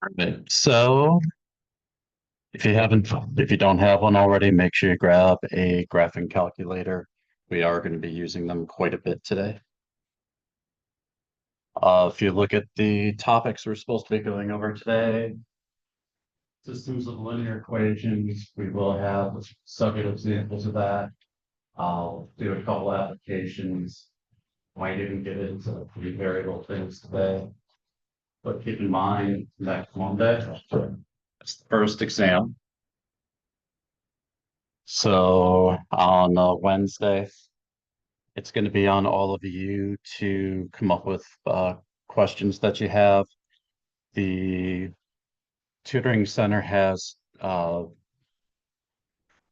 Okay, so if you don't have one already, make sure you grab a graphing calculator. We are going to be using them quite a bit today. If you look at the topics we're supposed to be going over today, systems of linear equations, we will have several examples of that. I'll do a couple applications. Might even get into pretty variable things today. But keep in mind, next Monday, it's the first exam. So on Wednesday, it's going to be on all of you to come up with questions that you have. The tutoring center has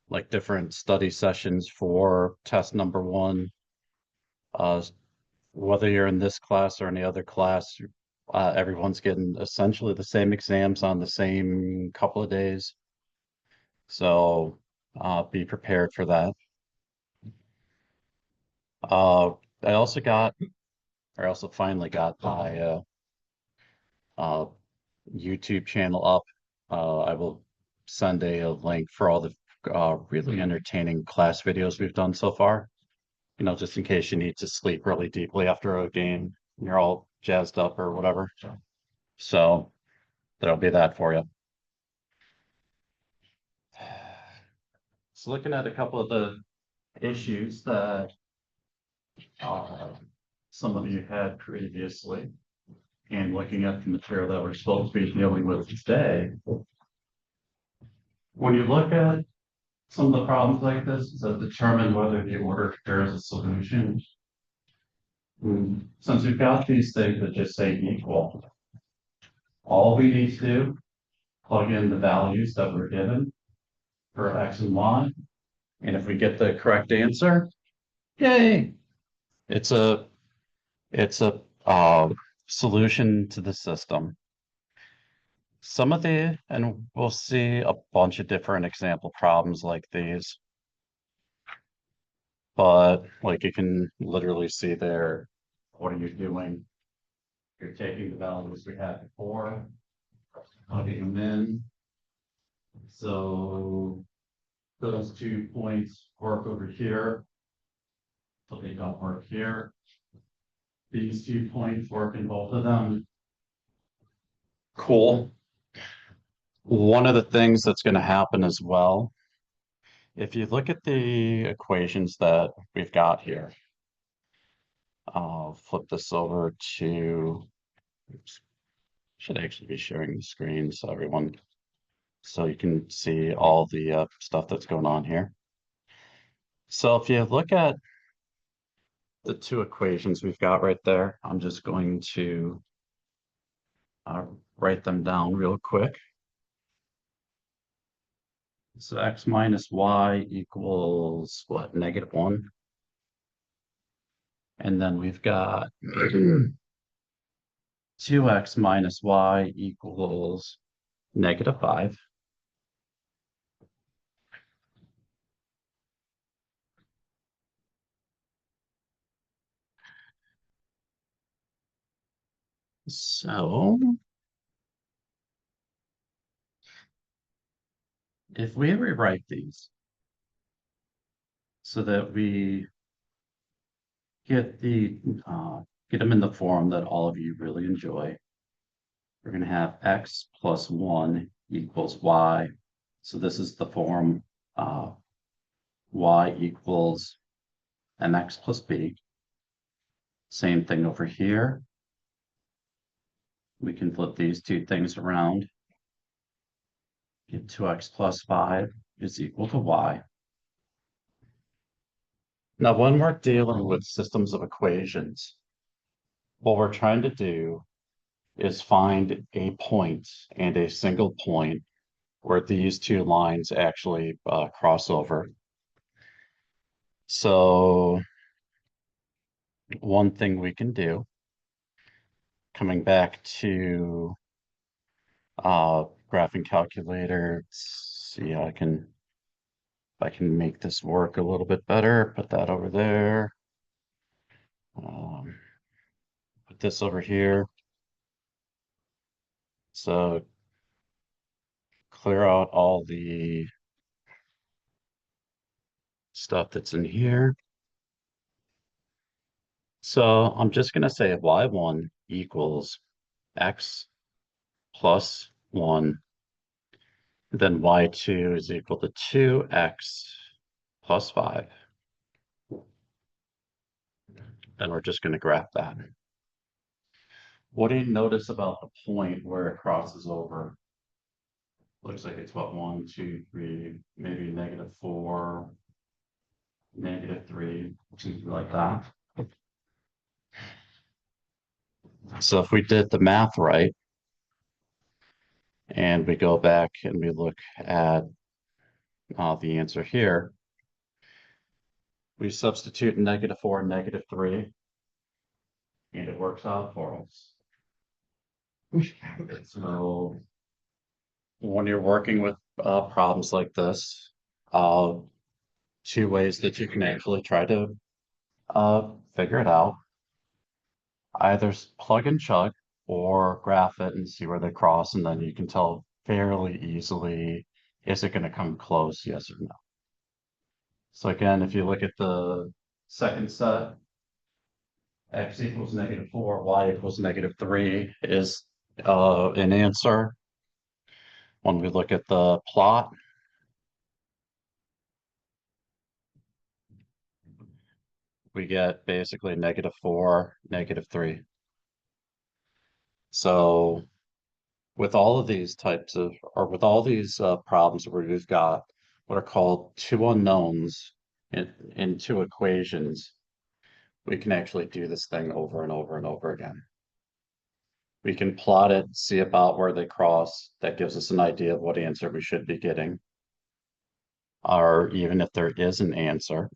like different study sessions for test number one. Uh, whether you're in this class or any other class, everyone's getting essentially the same exams on the same couple of days. So be prepared for that. Uh, I also got, I also finally got my uh, YouTube channel up. I will send a link for all the really entertaining class videos we've done so far. You know, just in case you need to sleep really deeply after a game, you're all jazzed up or whatever. So there'll be that for you. So looking at a couple of the issues that uh, some of you had previously, and looking at the material that we're supposed to be dealing with today, when you look at some of the problems like this to determine whether the order pairs a solution. Since we've got these things that just say equal, all we need to do, plug in the values that we're given for x and y, and if we get the correct answer, yay! It's a it's a solution to the system. And we'll see a bunch of different example problems like these, but like you can literally see there, what are you doing? You're taking the values we had before, plugging them in. So those 2 points work over here, but they don't work here. These 2 points work in both of them. Cool. One of the things that's going to happen as well, if you look at the equations that we've got here, I'll flip this over to, oops, should actually be sharing the screen so you can see all the stuff that's going on here. So if you look at the two equations we've got right there, I'm just going to uh, write them down real quick. So x minus y equals what, -1? And then we've got 2x minus y equals -5. So if we rewrite these so that we get get them in the form that all of you really enjoy, we're going to have x plus 1 equals y. So this is the form y equals mx plus b. Same thing over here. We can flip these two things around. Get 2x plus 5 is equal to y. Now, when we're dealing with systems of equations, what we're trying to do is find a point and a single point where these two lines actually cross over. So one thing we can do, coming back to graphing calculator, let's see how if I can make this work a little bit better, put that over there. Put this over here. So clear out all the stuff that's in here. So I'm just going to say y1 equals x plus 1. Then y2 is equal to 2x plus 5. Then we're just going to graph that. What do you notice about the point where it crosses over? Looks like it's what, 1, 2, 3, maybe -4, -3, something like that. So if we did the math right, and we go back and we look at the answer here, we substitute -4 and -3, and it works out for us. So when you're working with problems like this, uh, two ways that you can actually try to figure it out. Either plug and chug or graph it and see where they cross, and then you can tell fairly easily, is it going to come close, yes or no? So again, if you look at the second set, x equals -4, y equals -3 is an answer. When we look at the plot, we get basically -4, -3. So with all of these types of, or with all these problems where we've got what are called two unknowns in two equations, we can actually do this thing over and over and over again. We can plot it, see about where they cross. That gives us an idea of what answer we should be getting. Or even if there is an answer.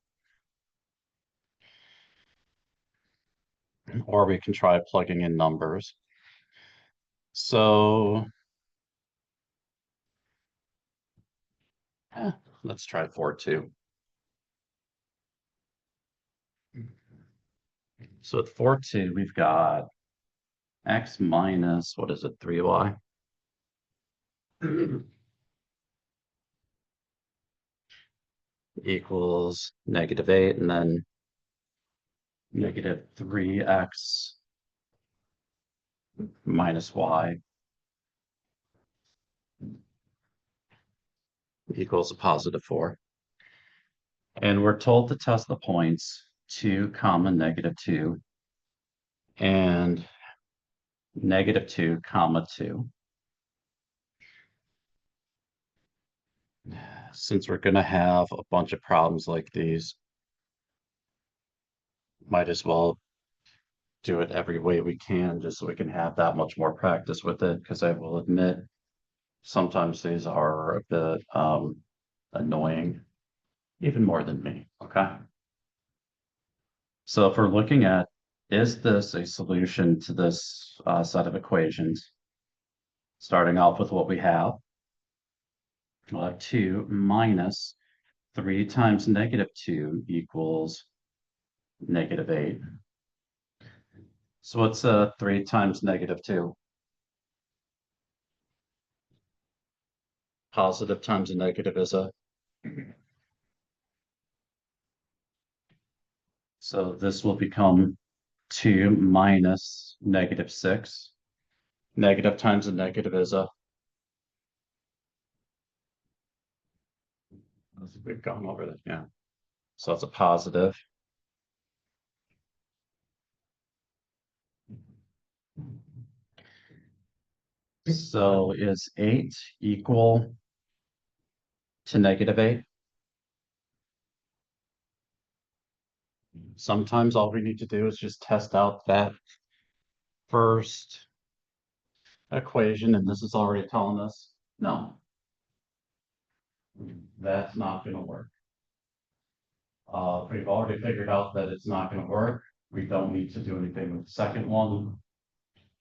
Or we can try plugging in numbers. So let's try 4-2. So at 4-2, we've got x minus, what is it, 3y? Equals -8, and then -3x minus y equals a +4. And we're told to test the points 2, -2 and -2, 2. Since we're going to have a bunch of problems like these, might as well do it every way we can just so we can have that much more practice with it, because I will admit sometimes these are a bit annoying, even more than me, okay? So if we're looking at, is this a solution to this set of equations? Starting off with what we have, we'll have 2 minus 3 times -2 equals -8. So what's 3 times -2? Positive times a negative is a... So this will become 2 minus -6. Negative times a negative is a... We've gone over that, yeah. So it's a positive. So is 8 equal to -8? Sometimes all we need to do is just test out that first equation, and this is already telling us, no, that's not going to work. We've already figured out that it's not going to work. We don't need to do anything with the second one.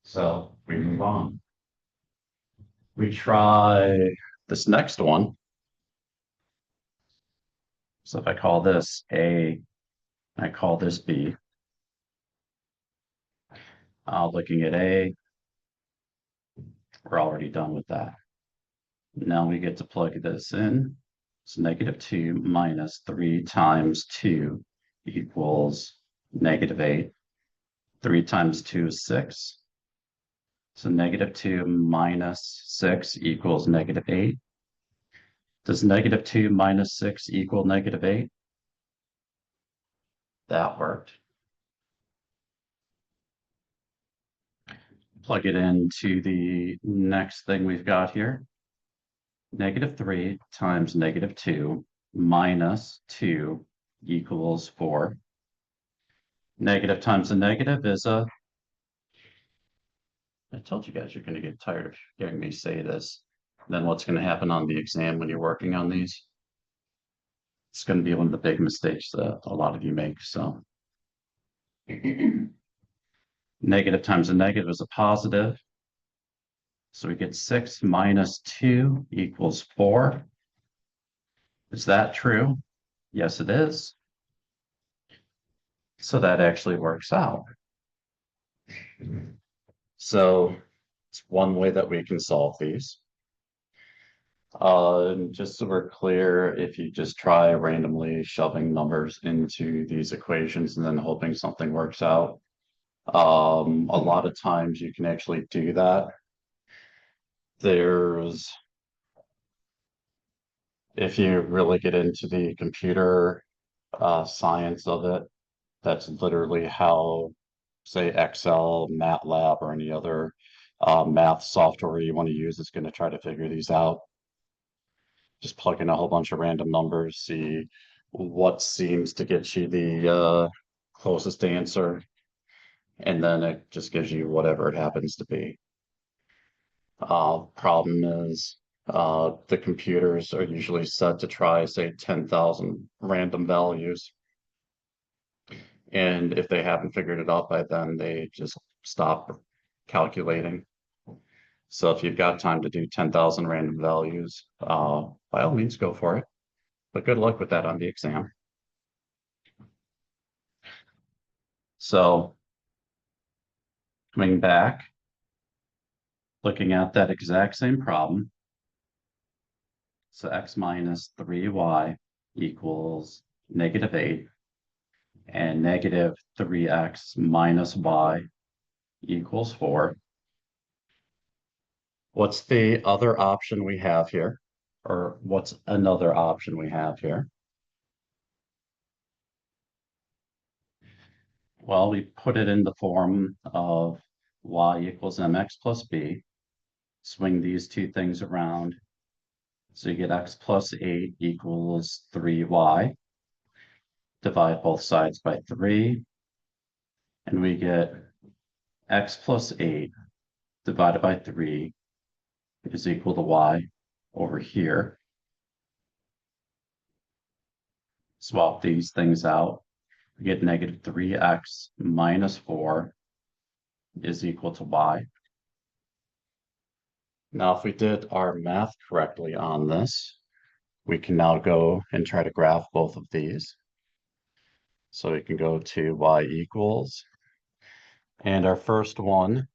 So we move on. We try this next one. So if I call this A, I call this B. Looking at A, we're already done with that. Now we get to plug this in. So -2 minus 3 times 2 equals -8. 3 times 2 is 6. So -2 minus 6 equals -8. Does -2 minus 6 equal -8? That worked. Plug it into the next thing we've got here. -3 times -2 minus 2 equals 4. Negative times a negative is a... I told you guys you're going to get tired of hearing me say this. Then what's going to happen on the exam when you're working on these? It's going to be one of the big mistakes that a lot of you make. So negative times a negative is a positive. So we get 6 minus 2 equals 4. Is that true? Yes, it is. So that actually works out. So it's one way that we can solve these. Just so we're clear, if you just try randomly shoving numbers into these equations and then hoping something works out, a lot of times you can actually do that. If you really get into the computer science of it, that's literally how, say, Excel, MATLAB, or any other math software you want to use is going to try to figure these out. Just plug in a whole bunch of random numbers, see what seems to get you the closest answer, and then it just gives you whatever it happens to be. Problem is, the computers are usually set to try, say, 10,000 random values. And if they haven't figured it out by then, they just stop calculating. So if you've got time to do 10,000 random values, by all means, go for it. But good luck with that on the exam. So coming back, looking at that exact same problem. So x minus 3y equals -8, and -3x minus y equals 4. What's the other option we have here? Or what's another option we have here? Well, we put it in the form of y equals mx plus b. Swing these two things around. So you get x plus 8 equals 3y. Divide both sides by 3. And we get x plus 8 divided by 3 is equal to y over here. Swap these things out. We get -3x minus 4 is equal to y. Now, if we did our math correctly on this, we can now go and try to graph both of these. So we can go to y equals, and our first one,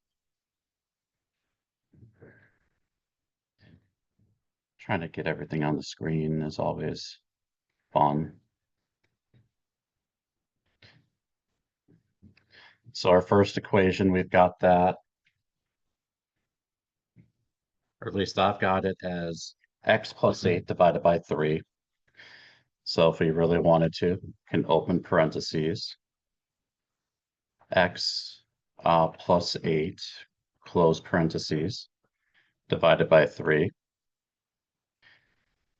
trying to get everything on the screen is always fun. So our first equation, we've got that, or at least I've got it as x plus 8 divided by 3. So if we really wanted to, can open parentheses, x plus 8, close parentheses, divided by 3.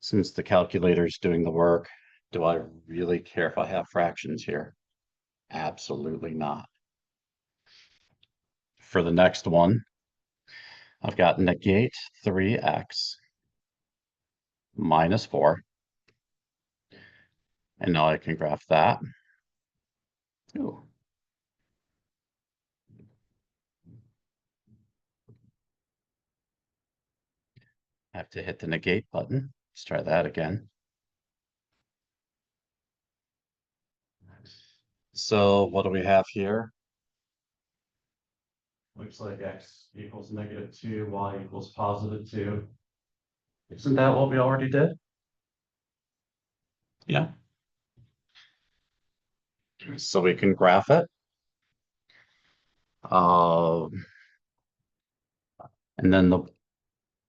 Since the calculator is doing the work, do I really care if I have fractions here? Absolutely not. For the next one, I've got negate 3x minus 4. And now I can graph that. Ooh. I have to hit the negate button. Let's try that again. So what do we have here? Looks like x equals -2, y equals +2. Isn't that what we already did? Yeah. So we can graph it. Uh, and then the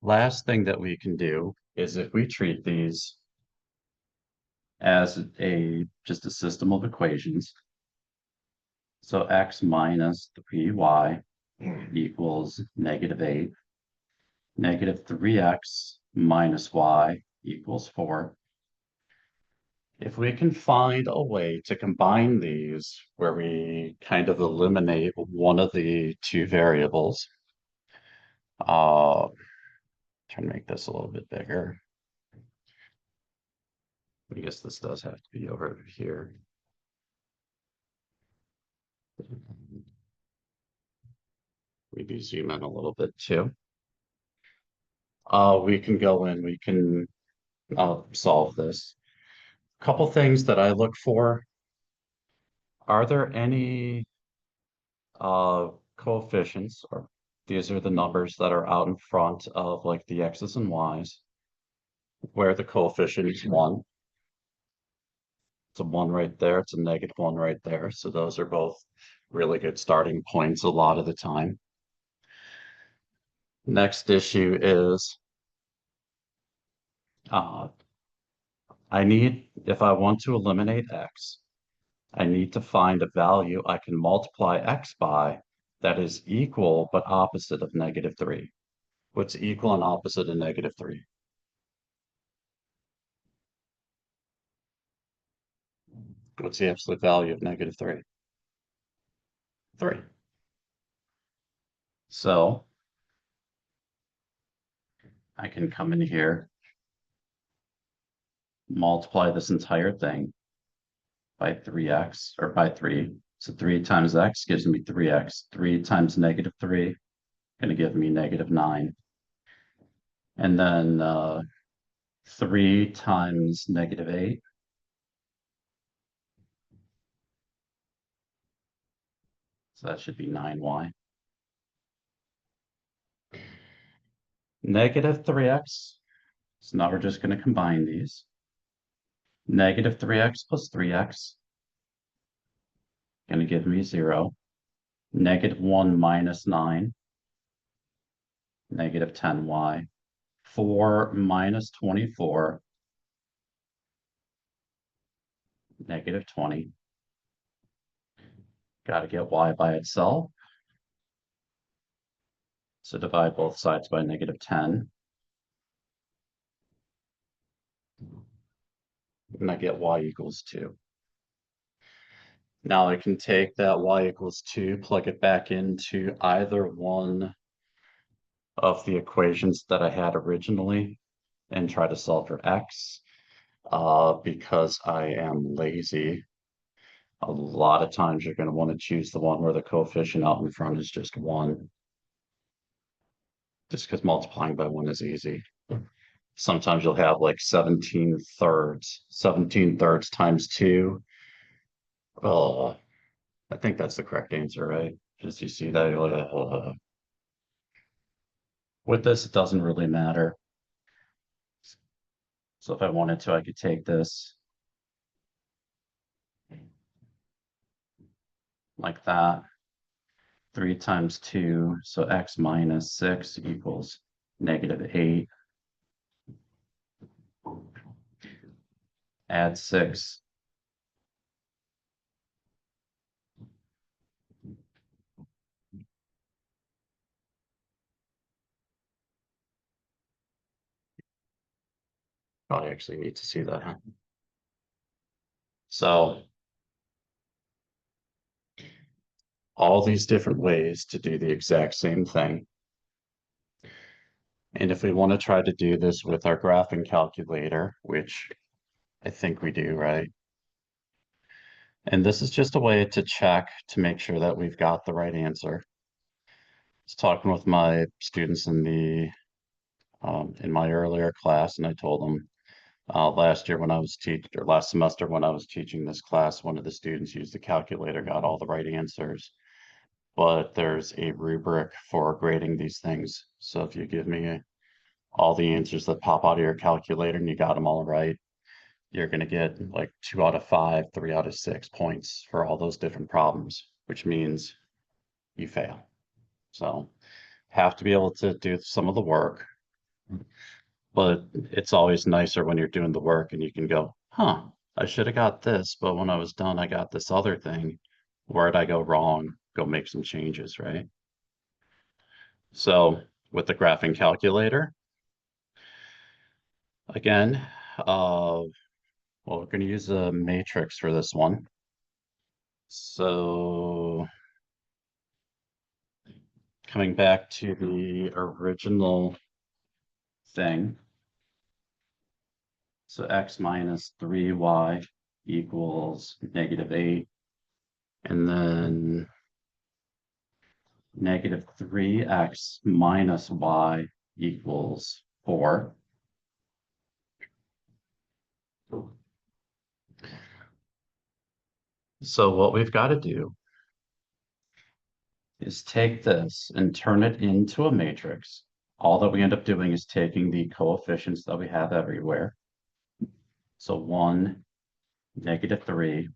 last thing that we can do is if we treat these as just a system of equations. So x minus 3y equals -8. -3x minus y equals 4. If we can find a way to combine these where we kind of eliminate one of the two variables, try to make this a little bit bigger. I guess this does have to be over here. Maybe zoom in a little bit too. We can go in, we can solve this. Couple things that I look for. Are there any coefficients, or these are the numbers that are out in front of like the x's and y's, where the coefficient is 1? It's a 1 right there, it's a -1 right there. So those are both really good starting points a lot of the time. Next issue is if I want to eliminate x, I need to find a value I can multiply x by that is equal but opposite of -3. What's equal and opposite of -3? What's the absolute value of -3? 3. So I can come in here, multiply this entire thing by 3x, or by 3. So 3 times x gives me 3x. 3 times -3 going to give me -9. And then 3 times -8. So that should be 9y. -3x. So now we're just going to combine these. -3x plus 3x. Going to give me 0. -1 minus 9. -10y. 4 minus 24. -20. Got to get y by itself. So divide both sides by -10. And I get y equals 2. Now I can take that y equals 2, plug it back into either one of the equations that I had originally and try to solve for x. Because I am lazy, a lot of times you're going to want to choose the one where the coefficient out in front is just 1. Just because multiplying by 1 is easy. Sometimes you'll have like 17 thirds. 17 thirds times 2. I think that's the correct answer, right? Just you see that. With this, it doesn't really matter. So if I wanted to, I could take this like that. 3 times 2, so x minus 6 equals -8. Add 6. Probably actually need to see that, huh? So all these different ways to do the exact same thing. And if we want to try to do this with our graphing calculator, which I think we do, right? And this is just a way to check to make sure that we've got the right answer. I was talking with my students in my earlier class, and I told them last year when I was teaching, or last semester when I was teaching this class, one of the students used the calculator, got all the right answers. But there's a rubric for grading these things. So if you give me all the answers that pop out of your calculator and you got them all right, you're going to get like 2 out of 5, 3 out of 6 points for all those different problems, which means you fail. So have to be able to do some of the work, but it's always nicer when you're doing the work and you can go, huh, I should have got this, but when I was done, I got this other thing. Where'd I go wrong? Go make some changes, right? So with the graphing calculator, again, well, we're going to use a matrix for this one. So coming back to the original thing. So x minus 3y equals -8. And then -3x minus y equals 4. So what we've got to do is take this and turn it into a matrix. All that we end up doing is taking the coefficients that we have everywhere. So 1, -3,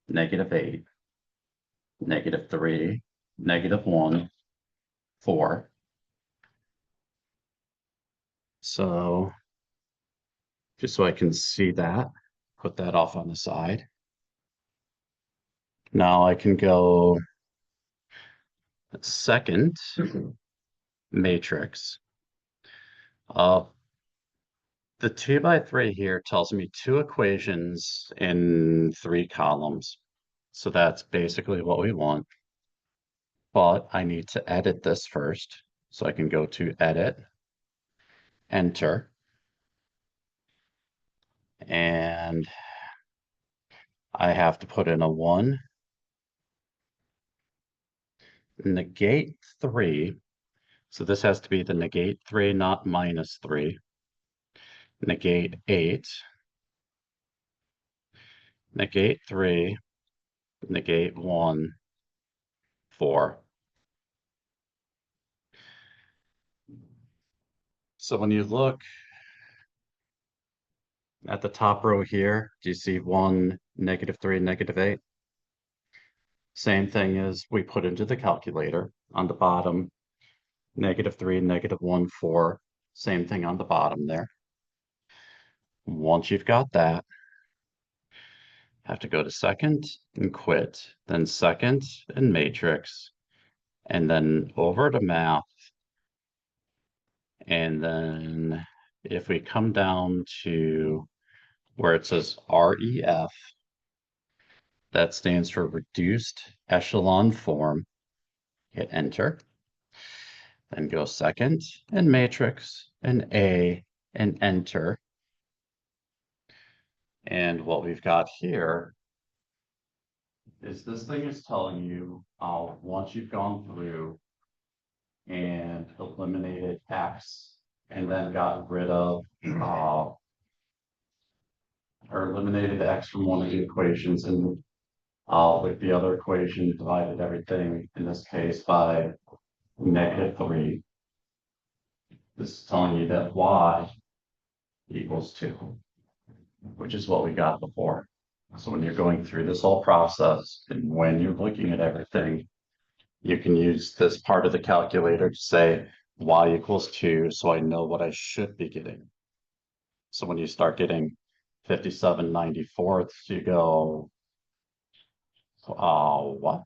-8, -3, -1, 4. So just so I can see that, put that off on the side. Now I can go second matrix. The 2 by 3 here tells me 2 equations in 3 columns. So that's basically what we want. But I need to edit this first. So I can go to edit, enter, and I have to put in a 1, negate 3. So this has to be the negate 3, not -3. Negate 8, negate 3, negate 1, 4. So when you look at the top row here, do you see 1, -3, -8? Same thing as we put into the calculator. On the bottom, -3, -1, 4. Same thing on the bottom there. Once you've got that, have to go to second and quit, then second and matrix, and then over to math. And then if we come down to where it says REF, that stands for reduced echelon form, hit enter, then go second and matrix and A and enter. And what we've got here is this thing is telling you once you've gone through and eliminated X and then got rid of or eliminated X from one of the equations and with the other equation divided everything in this case by -3. This is telling you that Y equals 2, which is what we got before. So when you're going through this whole process and when you're looking at everything, you can use this part of the calculator to say Y equals 2, so I know what I should be getting. So when you start getting 57/94, you go, what?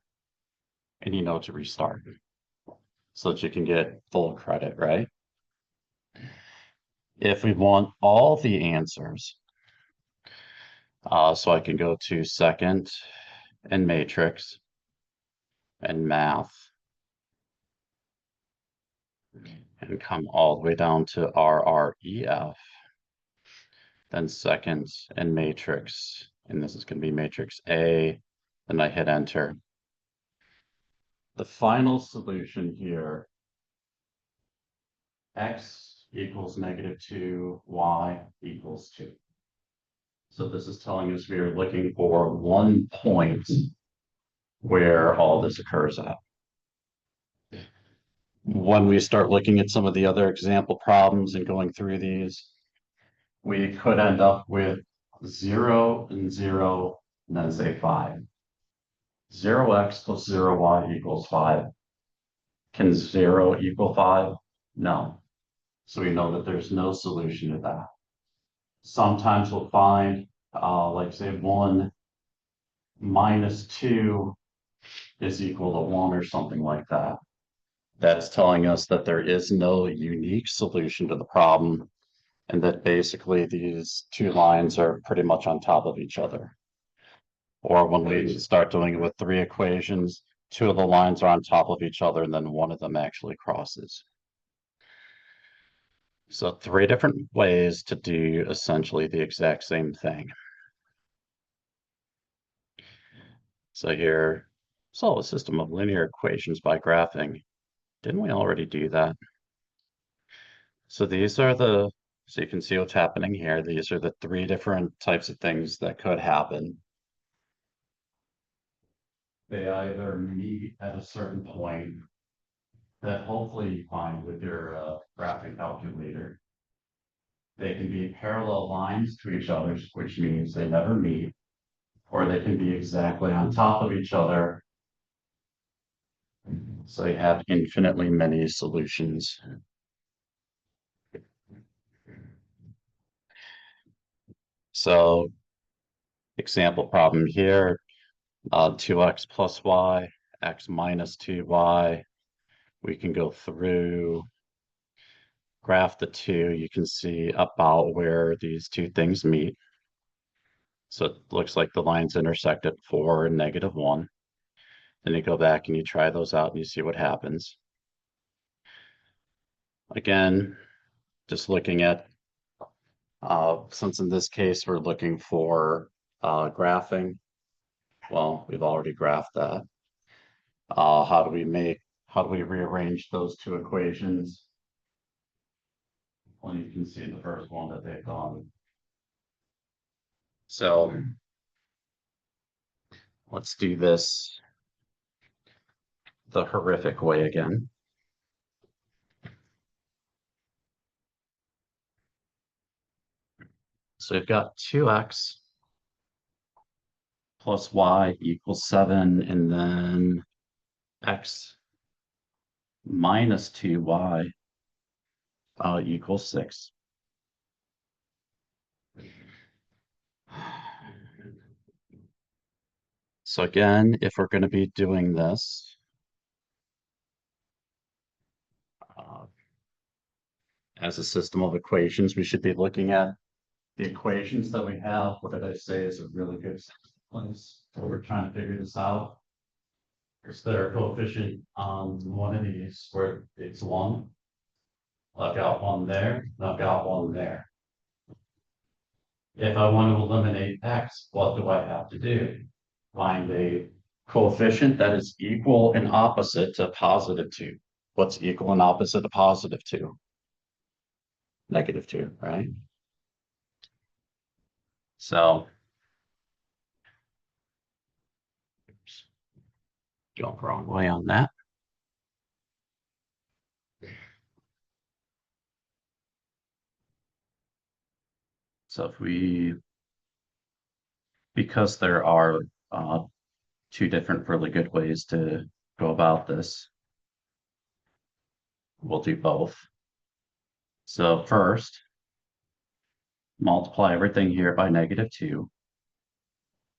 And you know to restart so that you can get full credit, right? If we want all the answers, so I can go to second and matrix and math and come all the way down to RREF, then second and matrix, and this is going to be matrix A, then I hit enter. The final solution here, X equals -2, Y equals 2. So this is telling us we are looking for one point where all this occurs at. when we start looking at some of the other example problems and going through these, we could end up with 0 and 0, and then say 5. 0x plus 0y equals 5. Can 0 equal 5? No. So we know that there's no solution to that. Sometimes we'll find, like say 1 minus 2 is equal to 1 or something like that. That's telling us that there is no unique solution to the problem, and that basically these two lines are pretty much on top of each other. Or when we start doing it with 3 equations, 2 of the lines are on top of each other and then one of them actually crosses. So 3 different ways to do essentially the exact same thing. So here, solve a system of linear equations by graphing. Didn't we already do that? So these are so you can see what's happening here. These are the 3 different types of things that could happen. They either meet at a certain point that hopefully you find with your graphing calculator. They can be parallel lines to each other, which means they never meet, or they can be exactly on top of each other. So you have infinitely many solutions. So example problem here, 2x plus y, x minus 2y. We can go through, graph the two. You can see about where these two things meet. So it looks like the lines intersect at 4 and -1. Then you go back and you try those out and you see what happens. Again, just looking at, since in this case we're looking for graphing, well, we've already graphed that. How do we rearrange those two equations? Well, you can see the first one that they've done. So let's do this the horrific way again. So we've got 2x plus y equals 7, and then x minus 2y equals 6. So again, if we're going to be doing this, as a system of equations, we should be looking at the equations that we have. What did I say is a really good place where we're trying to figure this out? Is there a coefficient on one of these where it's 1? I've got one there, and I've got one there. If I want to eliminate x, what do I have to do? Find a coefficient that is equal and opposite to +2. What's equal and opposite to +2? -2, right? So, oops, going the wrong way on that. So if we, because there are 2 different really good ways to go about this, we'll do both. So first, multiply everything here by -2.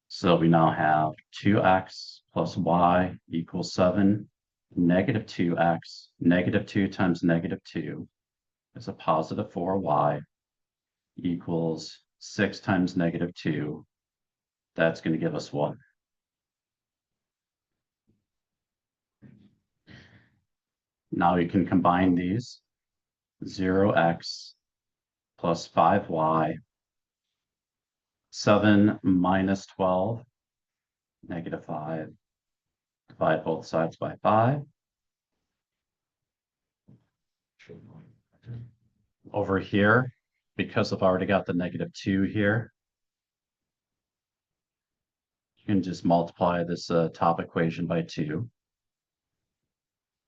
So we now have 2x plus y equals 7, -2x, -2 times -2 is a +4y equals 6 times -2. That's going to give us what? Now you can combine these. 0x plus 5y, 7 minus 12, -5. Divide both sides by 5. Over here, because I've already got the -2 here, you can just multiply this top equation by 2.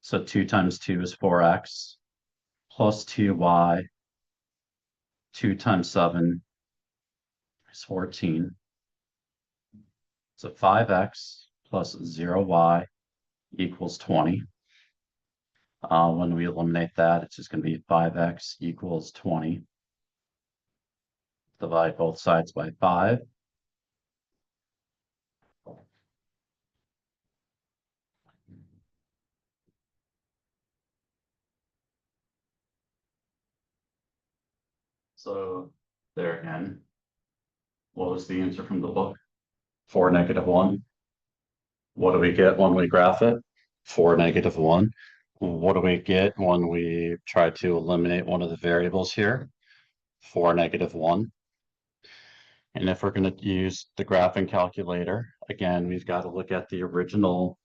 So 2 times 2 is 4x plus 2y. 2 times 7 is 14. So 5x plus 0y equals 20. When we eliminate that, it's just going to be 5x equals 20. Divide both sides by 5. So there again, what was the answer from the book? 4, -1. What do we get when we graph it? 4, -1. What do we get when we try to eliminate one of the variables here? 4, -1. And if we're going to use the graphing calculator, again, we've got to look at the original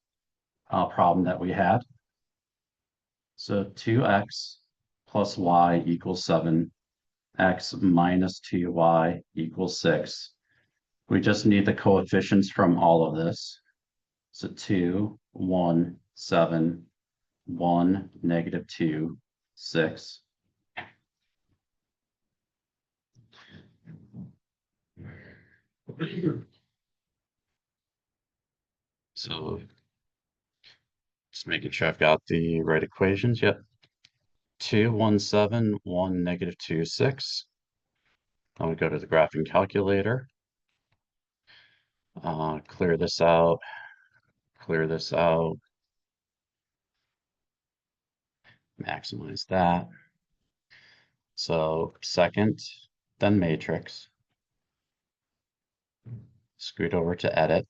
problem that we had. So 2x plus y equals 7, x minus 2y equals 6. We just need the coefficients from all of this. So 2, 1, 7, 1, -2, 6. So just making sure I've got the right equations. Yep. 2, 1, 7, 1, -2, 6. Now we go to the graphing calculator. Clear this out. Clear this out. Maximize that. So second, then matrix. Scoot over to edit.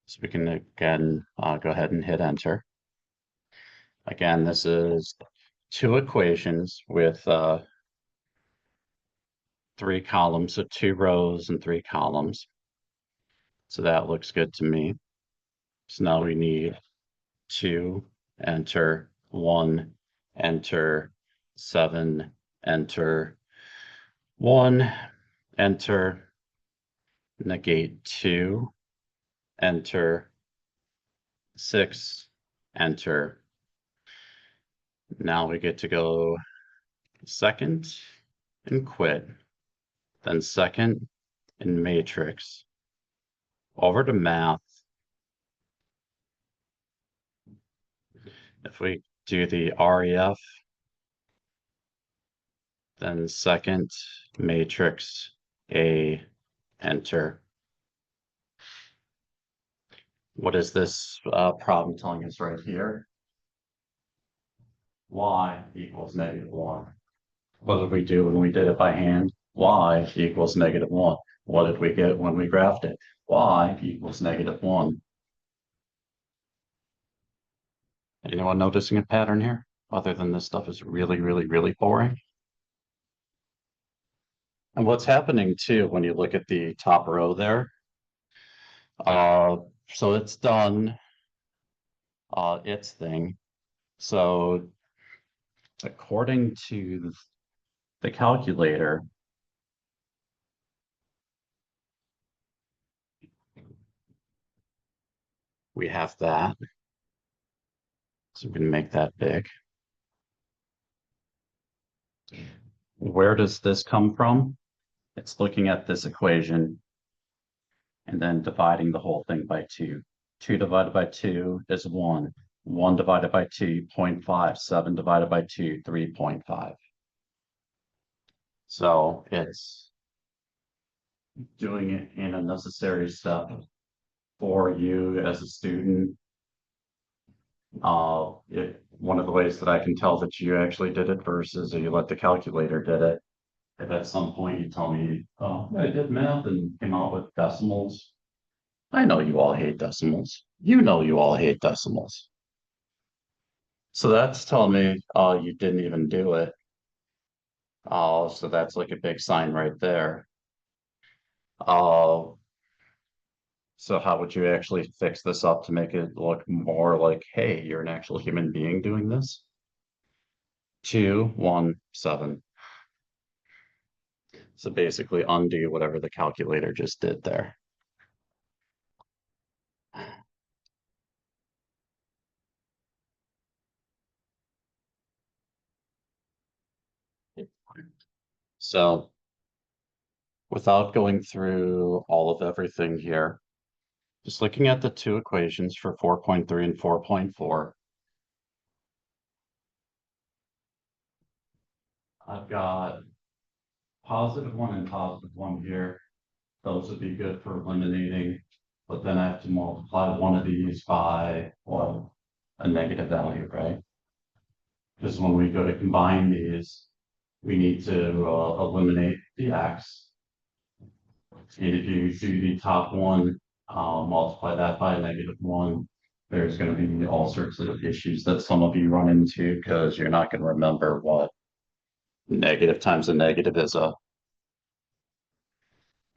So we can again go ahead and hit enter. Again, this is 2 equations with 3 columns, so 2 rows and 3 columns. So that looks good to me. So now we need 2, enter, 1, enter, 7, enter, 1, enter, negate 2, enter, 6, enter. Now we get to go second and quit, then second and matrix. Over to math. If we do the REF, then second matrix A, enter. What is this problem telling us right here? Y equals -1. What did we do when we did it by hand? Y equals -1. What did we get when we graphed it? Y equals -1. Anyone noticing a pattern here? Other than this stuff is really, really, really boring. And what's happening too, when you look at the top row there, so it's done its thing. So according to the calculator, we have that. So we're going to make that big. Where does this come from? It's looking at this equation and then dividing the whole thing by 2. 2 divided by 2 is 1. 1 divided by 2, 0.5. 7 divided by 2, 3.5. So it's doing it in a necessary step for you as a student. One of the ways that I can tell that you actually did it versus you let the calculator did it. If at some point you tell me, oh, I did math and came out with decimals. I know you all hate decimals. You know you all hate decimals. So that's telling me, oh, you didn't even do it. Oh, so that's like a big sign right there. Oh, so how would you actually fix this up to make it look more like, hey, you're an actual human being doing this? 2, 1, 7. So basically undo whatever the calculator just did there. So without going through all of everything here, just looking at the two equations for 4.3 and 4.4, I've got +1 and +1 here. Those would be good for eliminating, but then I have to multiply one of these by, well, a negative value, right? Because when we go to combine these, we need to eliminate the x. And if you do the top one, multiply that by -1, there's going to be all sorts of issues that some of you run into because you're not going to remember what negative times a negative is a,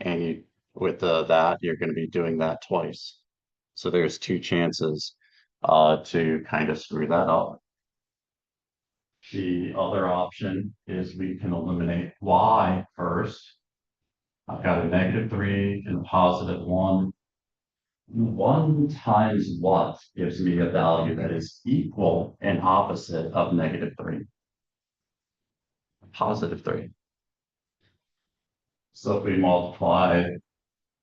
and you, with that, you're going to be doing that twice. So there's two chances to kind of screw that up. The other option is we can eliminate y first. I've got a -3 and a +1. 1 times what gives me a value that is equal and opposite of -3, +3. So if we multiply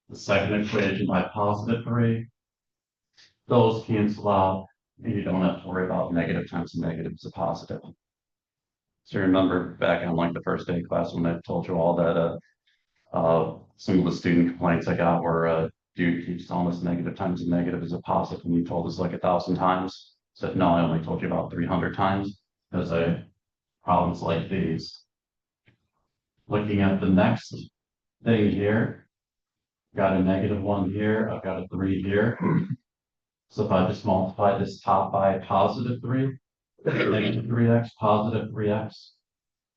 the second equation by +3, those cancel out, and you don't have to worry about negative times a negative is a positive. So remember back on like the first day of class when I told you all that some of the student complaints I got were dude keeps telling us negative times a negative is a positive, and you told us like 1,000 times. Said no, I only told you about 300 times because I problems like these. Looking at the next thing here, got a -1 here, I've got a 3 here. So if I just multiply this top by +3, -3x, +3x,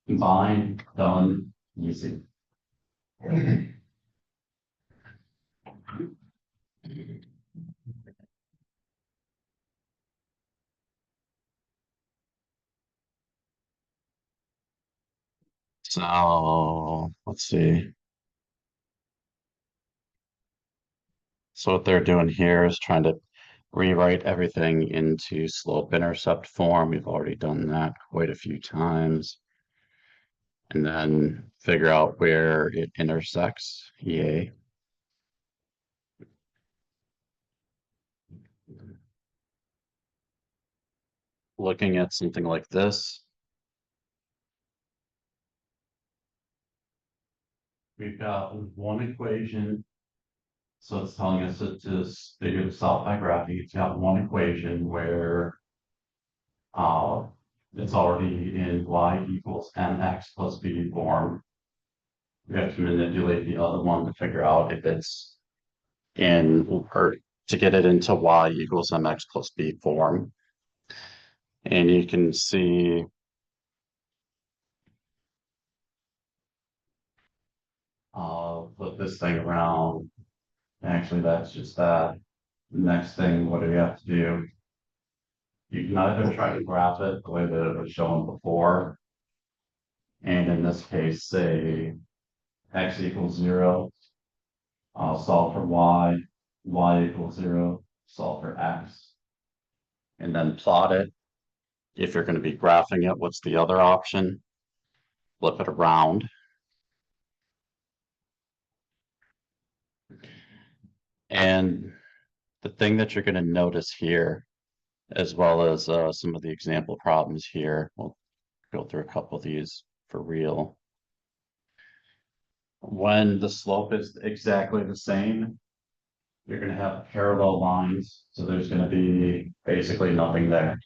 combine, done, easy. So let's see. So what they're doing here is trying to rewrite everything into slope-intercept form. We've already done that quite a few times. And then figure out where it intersects, EA. Looking at something like this, we've got one equation. So it's telling us to figure this out by graphing. It's got one equation where uh, it's already in y equals mx plus b form. We have to manipulate the other one to figure out if it's in, or to get it into y equals mx plus b form. And you can see flip this thing around. Actually, that's just that. Next thing, what do we have to do? You can either try to graph it the way that it was shown before, and in this case, say x equals 0, I'll solve for y equals 0, solve for x, and then plot it. If you're going to be graphing it, what's the other option? Flip it around. And the thing that you're going to notice here, as well as some of the example problems here, we'll go through a couple of these for real. When the slope is exactly the same, you're going to have parallel lines. So there's going to be basically nothing there.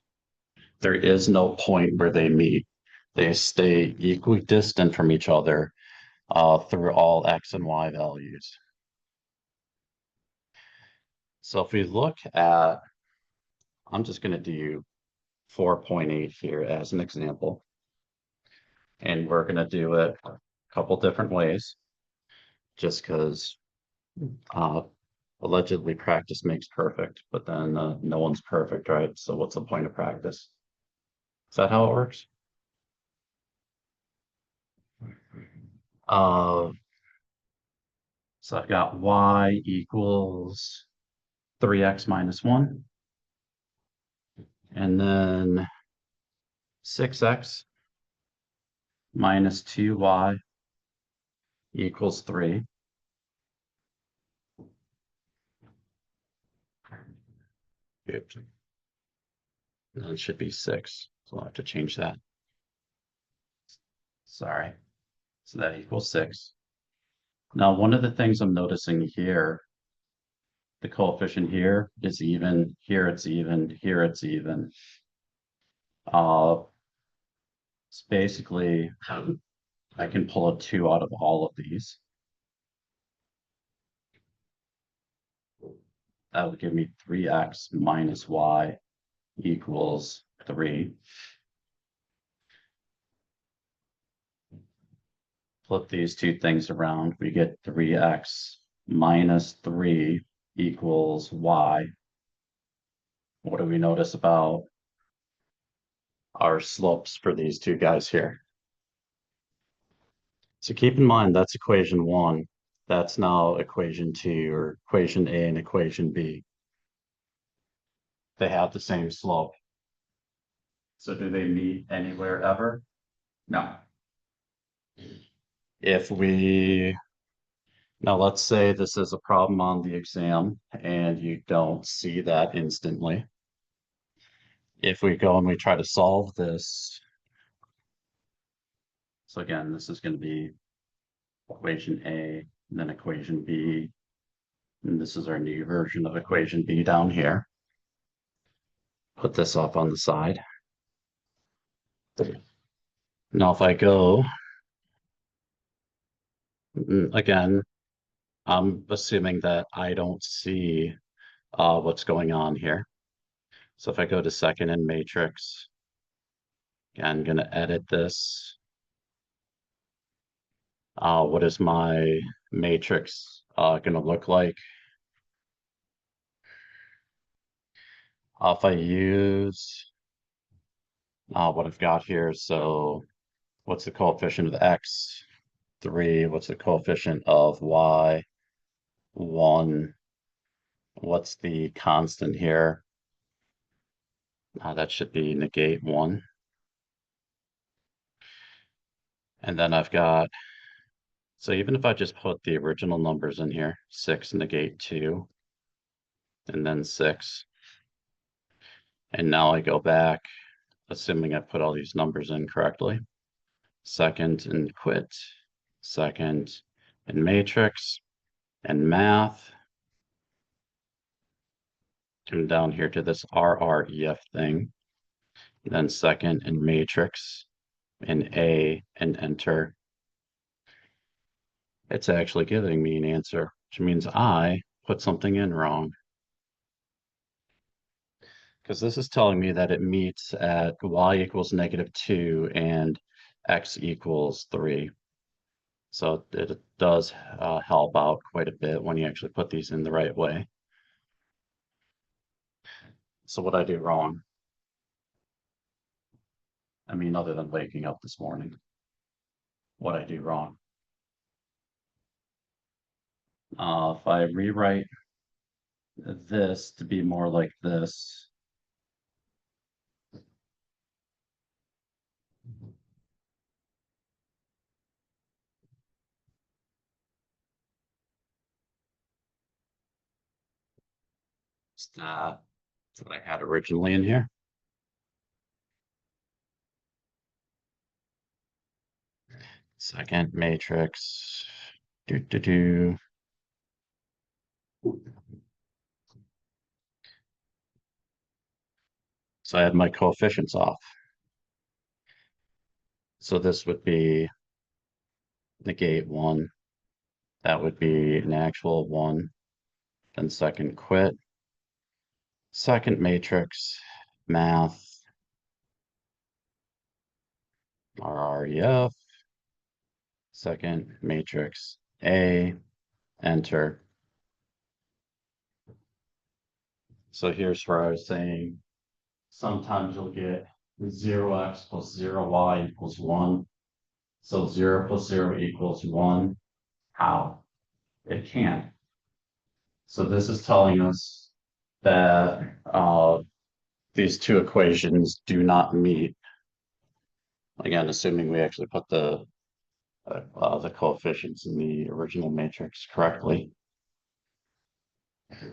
There is no point where they meet. They stay equidistant from each other through all x and y values. So if we look at, I'm just going to do 4.8 here as an example. And we're going to do it a couple different ways, just because allegedly practice makes perfect, but then no one's perfect, right? So what's the point of practice? Is that how it works? So I've got y equals 3x minus 1. And then 6x minus 2y equals 3. Oops. No, it should be 6, so I'll have to change that. Sorry. So that equals 6. Now, one of the things I'm noticing here, the coefficient here is even, here it's even, here it's even. It's basically, I can pull a 2 out of all of these. That would give me 3x minus y equals 3. Flip these two things around, we get 3x minus 3 equals y. What do we notice about our slopes for these two guys here? So keep in mind, that's equation 1. That's now equation 2, or equation A and equation B. They have the same slope. So do they meet anywhere ever? No. If we, now let's say this is a problem on the exam and you don't see that instantly. If we go and we try to solve this, so again, this is going to be equation A, and then equation B, and this is our new version of equation B down here. Put this off on the side. Now if I go, again, I'm assuming that I don't see what's going on here. So if I go to second in matrix, again, I'm going to edit this. What is my matrix going to look like? If I use what I've got here, so what's the coefficient of x? 3. What's the coefficient of y? 1. What's the constant here? That should be negate 1. And then I've got, so even if I just put the original numbers in here, 6 negate 2, and then 6. And now I go back, assuming I put all these numbers in correctly. Second and quit, second in matrix, and math. Come down here to this RREF thing. Then second in matrix, in A, and enter. It's actually giving me an answer, which means I put something in wrong. Because this is telling me that it meets at y equals -2 and x equals 3. So it does help out quite a bit when you actually put these in the right way. So what I do wrong? I mean, other than waking up this morning, what I do wrong? If I rewrite this to be more like this, that's what I had originally in here. Second matrix, So I had my coefficients off. So this would be negate 1. That would be an actual 1. Then second quit. Second matrix, math, RREF. Second matrix, A, enter. So here's where I was saying, sometimes you'll get 0x plus 0y equals 1. So 0 plus 0 equals 1. How? It can't. So this is telling us that these two equations do not meet. Again, assuming we actually put the coefficients in the original matrix correctly.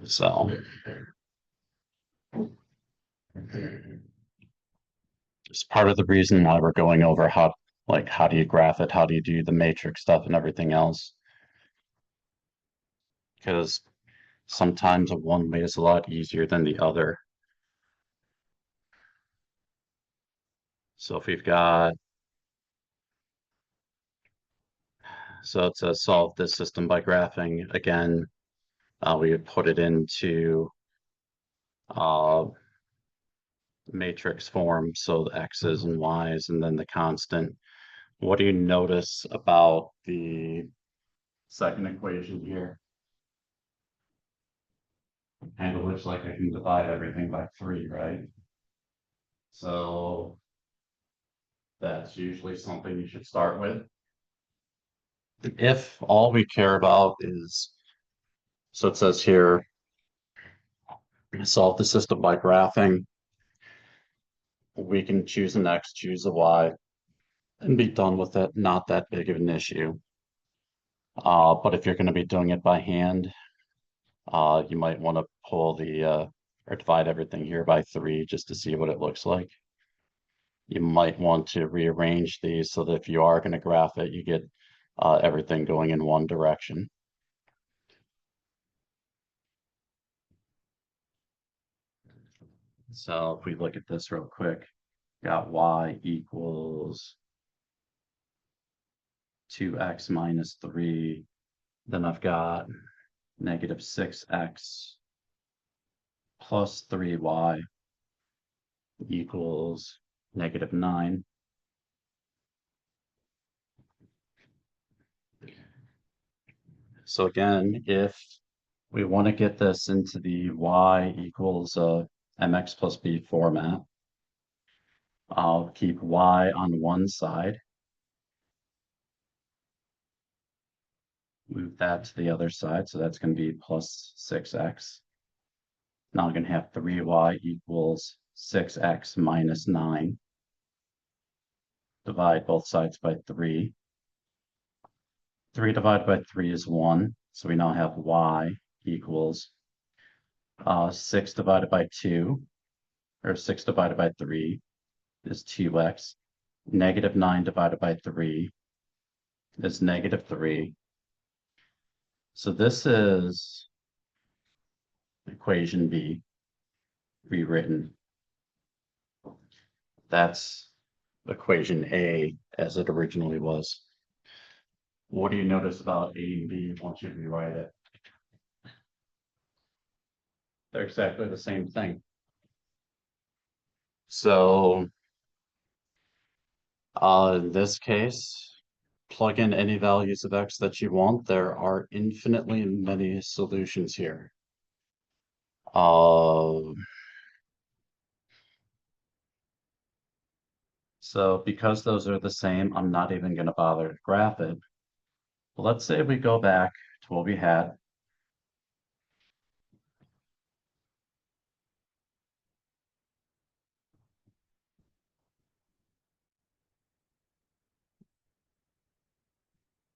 So it's part of the reason why we're going over how do you graph it, how do you do the matrix stuff and everything else. Because sometimes one way is a lot easier than the other. So if we've got, so it says solve this system by graphing. Again, we would put it into uh, matrix form, so the x's and y's, and then the constant. What do you notice about the second equation here? And it looks like I can divide everything by 3, right? So that's usually something you should start with. If all we care about is, so it says here, solve the system by graphing, we can choose an x, choose a y, and be done with it. Not that big of an issue. But if you're going to be doing it by hand, you might want to pull or divide everything here by 3 just to see what it looks like. You might want to rearrange these so that if you are going to graph it, you get everything going in one direction. So if we look at this real quick, got y equals 2x minus 3. Then I've got negative 6x plus 3y equals negative 9. So again, if we want to get this into the y equals mx plus b format, I'll keep y on one side, move that to the other side, so that's going to be plus 6x. Now I'm going to have 3y equals 6x minus 9. Divide both sides by 3. 3 divided by 3 is 1, so we now have y equals 6 divided by 2, or 6 divided by 3 is 2x. Negative 9 divided by 3 is negative 3. So this is equation B rewritten. That's equation A as it originally was. What do you notice about A and B once you rewrite it? They're exactly the same thing. So in this case, plug in any values of x that you want. There are infinitely many solutions here. So because those are the same, I'm not even going to bother to graph it. But let's say we go back to what we had.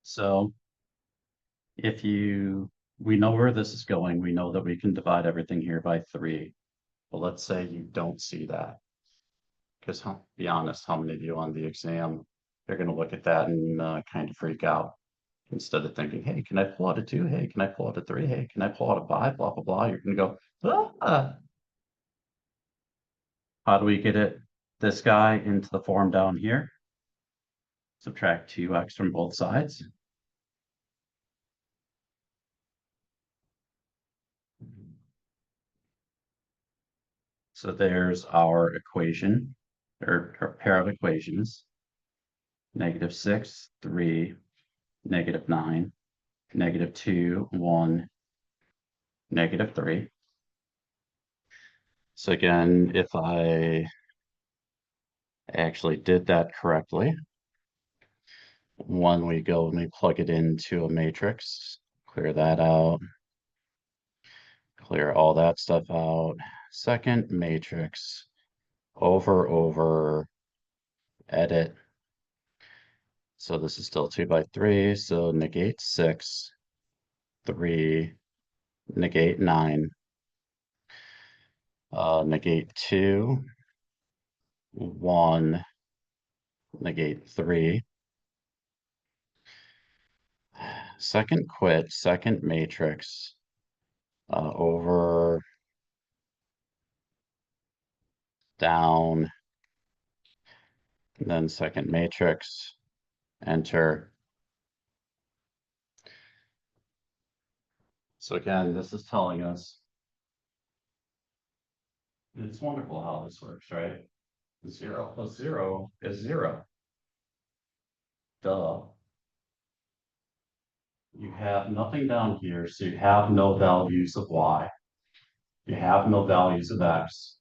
So we know where this is going, we know that we can divide everything here by 3. But let's say you don't see that. Because be honest, how many of you on the exam, they're going to look at that and kind of freak out instead of thinking, hey, can I pull out a 2? Hey, can I pull out a 3? Hey, can I pull out a 5? Blah, blah, blah. You're going to go, ah. How do we get this guy into the form down here? Subtract 2x from both sides. So there's our equation, or our pair of equations. Negative 6, 3, negative 9, negative 2, 1, negative 3. So again, if I actually did that correctly, when we go and we plug it into a matrix, clear that out, clear all that stuff out. Second matrix, over, edit, So this is still 2 by 3, so negate 6, 3, negate 9, negate 2, 1, negate 3. Second quit, second matrix, over, down, then second matrix, enter. So again, this is telling us, it's wonderful how this works, right? 0 plus 0 is 0. Duh. You have nothing down here, so you have no values of y. You have no values of x.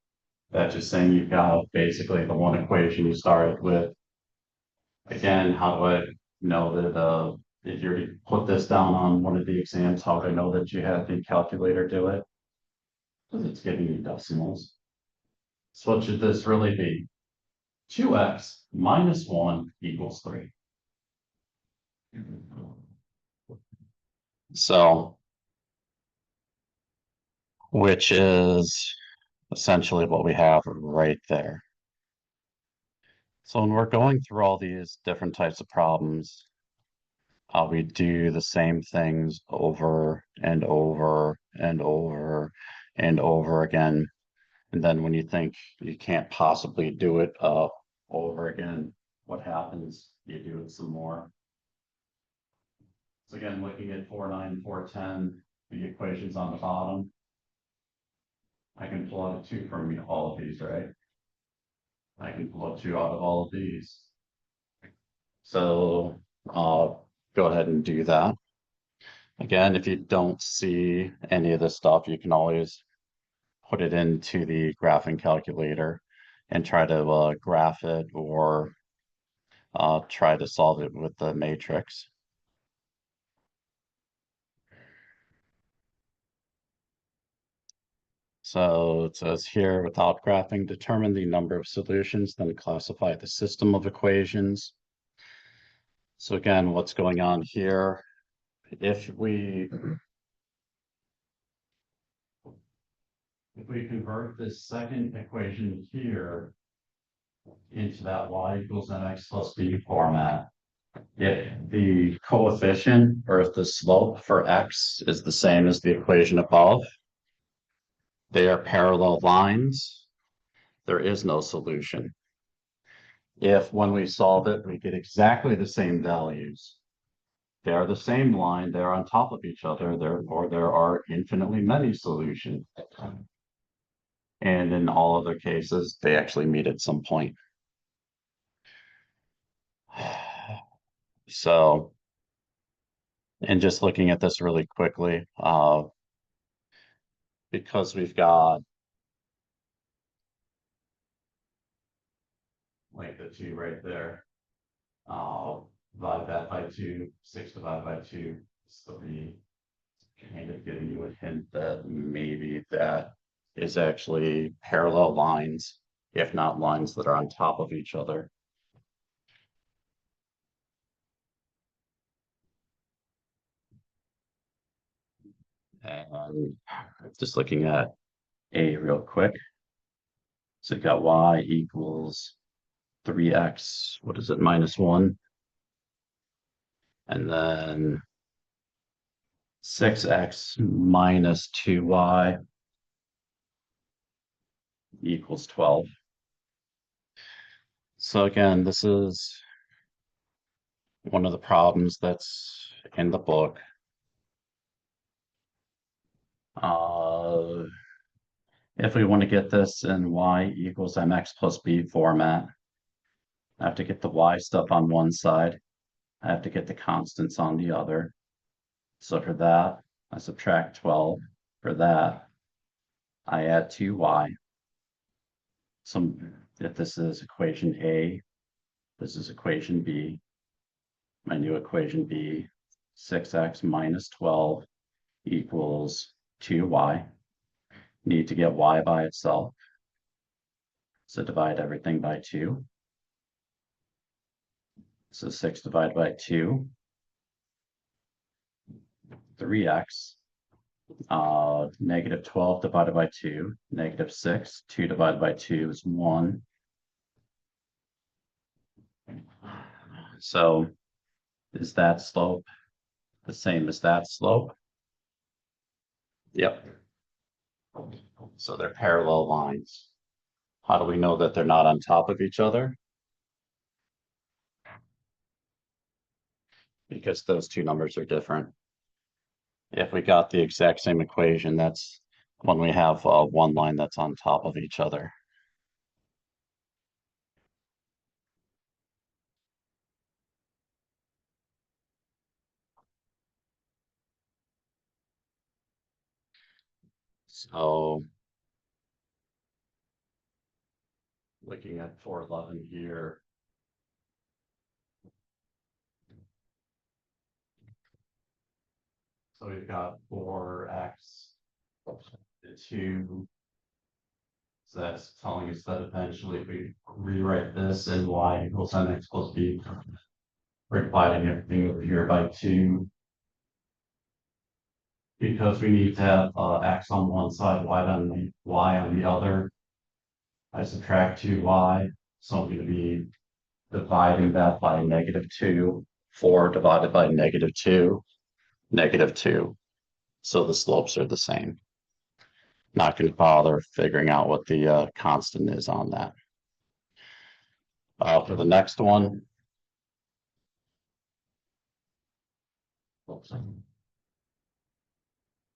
That's just saying you've got basically the one equation you started with. Again, how do I know that if you already put this down on one of the exams, how do I know that you had the calculator do it? Because it's giving you decimals. So what should this really be? 2x minus 1 equals 3. So, which is essentially what we have right there. So when we're going through all these different types of problems, we do the same things over and over and over and over again. And then when you think you can't possibly do it over again, what happens? You do it some more. So again, looking at 4, 9, 4, 10, the equations on the bottom, I can pull out a 2 from all of these, right? I can pull a 2 out of all of these. So I'll go ahead and do that. Again, if you don't see any of this stuff, you can always put it into the graphing calculator and try to graph it or try to solve it with the matrix. So it says here, without graphing, determine the number of solutions, then classify the system of equations. So again, what's going on here? If we convert this second equation here into that y equals mx plus b format, if the coefficient or if the slope for x is the same as the equation above, they are parallel lines, there is no solution. If when we solve it, we get exactly the same values, they are the same line, they're on top of each other, therefore there are infinitely many solutions. And in all other cases, they actually meet at some point. So, and just looking at this really quickly, because we've got like the 2 right there, divide that by 2, 6 divided by 2 is 3. Kind of giving you a hint that maybe that is actually parallel lines, if not lines that are on top of each other. And just looking at A real quick. So you got y equals 3x, what is it, minus 1? And then 6x minus 2y equals 12. So again, this is one of the problems that's in the book. If we want to get this in y equals mx plus b format, I have to get the y stuff on one side. I have to get the constants on the other. So for that, I subtract 12. For that, I add 2y. So if this is equation A, this is equation B. My new equation B, 6x minus 12 equals 2y. Need to get y by itself. So divide everything by 2. So 6 divided by 2, 3x. Negative 12 divided by 2, negative 6. 2 divided by 2 is 1. So is that slope the same as that slope? Yep. So they're parallel lines. How do we know that they're not on top of each other? Because those two numbers are different. If we got the exact same equation, that's when we have one line that's on top of each other. So looking at 411 here, so we've got 4x, 2. So that's telling us that eventually if we rewrite this in y equals mx plus b, we're dividing everything over here by 2. Because we need to have x on one side, y on the other. I subtract 2y, so I'm going to be dividing that by -2. 4 divided by -2, -2. So the slopes are the same. Not going to bother figuring out what the constant is on that. For the next one,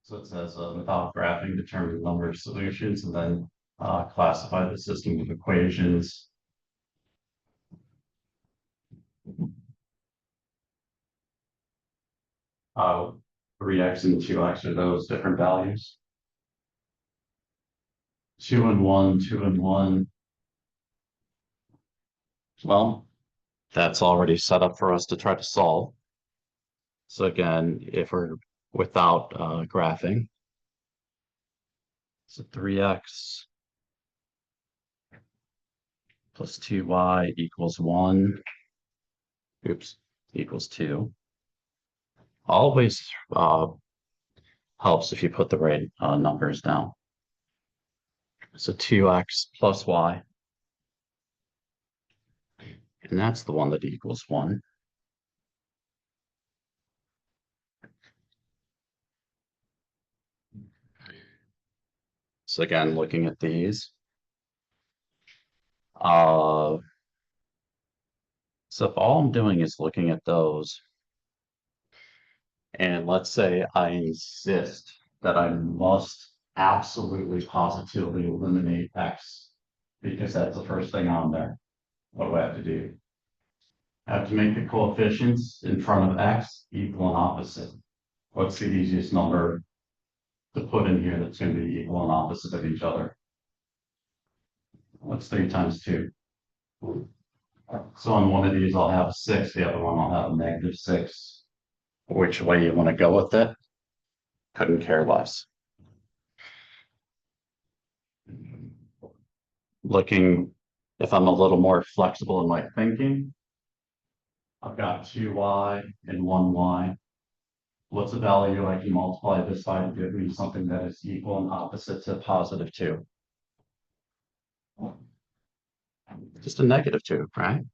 so it says without graphing, determine the number of solutions and then classify the system of equations. 3x and 2x are those different values. 2 and 1, 2 and 1. Well, that's already set up for us to try to solve. So again, if we're without graphing, so 3x plus 2y equals 1. Oops, equals 2. Always helps if you put the right numbers down. So 2x plus y. And that's the one that equals 1. So again, looking at these. So if all I'm doing is looking at those, and let's say I insist that I must absolutely positively eliminate x, because that's the first thing on there. What do I have to do? I have to make the coefficients in front of x equal and opposite. What's the easiest number to put in here that's going to be equal and opposite of each other? What's 3 times 2? So on one of these I'll have a 6, the other one I'll have a -6. Which way you want to go with it? Couldn't care less. Looking, if I'm a little more flexible in my thinking, I've got 2y and 1y. What's the value I can multiply this by to give me something that is equal and opposite to +2? Just a -2, right?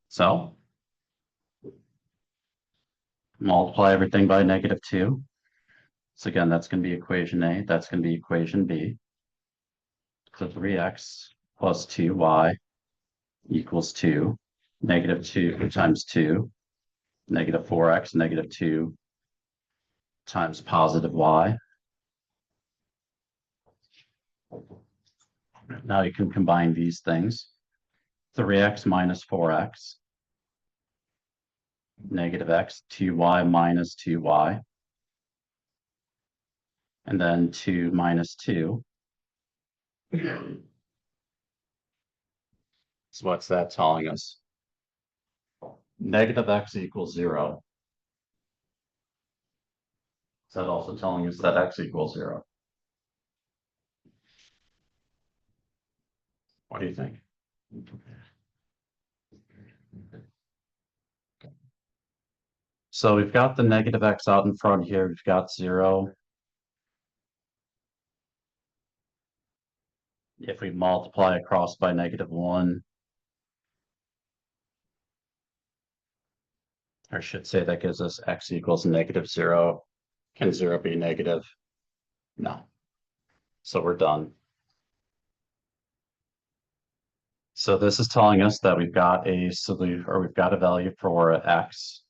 So multiply everything by -2. So again, that's going to be equation A, that's going to be equation B. So 3x plus 2y equals 2. -2 times 2, -4x, -2 times +y. Now you can combine these things. 3x minus 4x, -x, 2y minus 2y, and then 2 minus 2. So what's that telling us? -x equals 0. Is that also telling us that x equals 0? What do you think? So we've got the negative x out in front here. We've got 0. If we multiply across by -1, or I should say that gives us x equals -0. Can 0 be negative? No. So we're done. So this is telling us that we've got a solution, or we've got a value for x.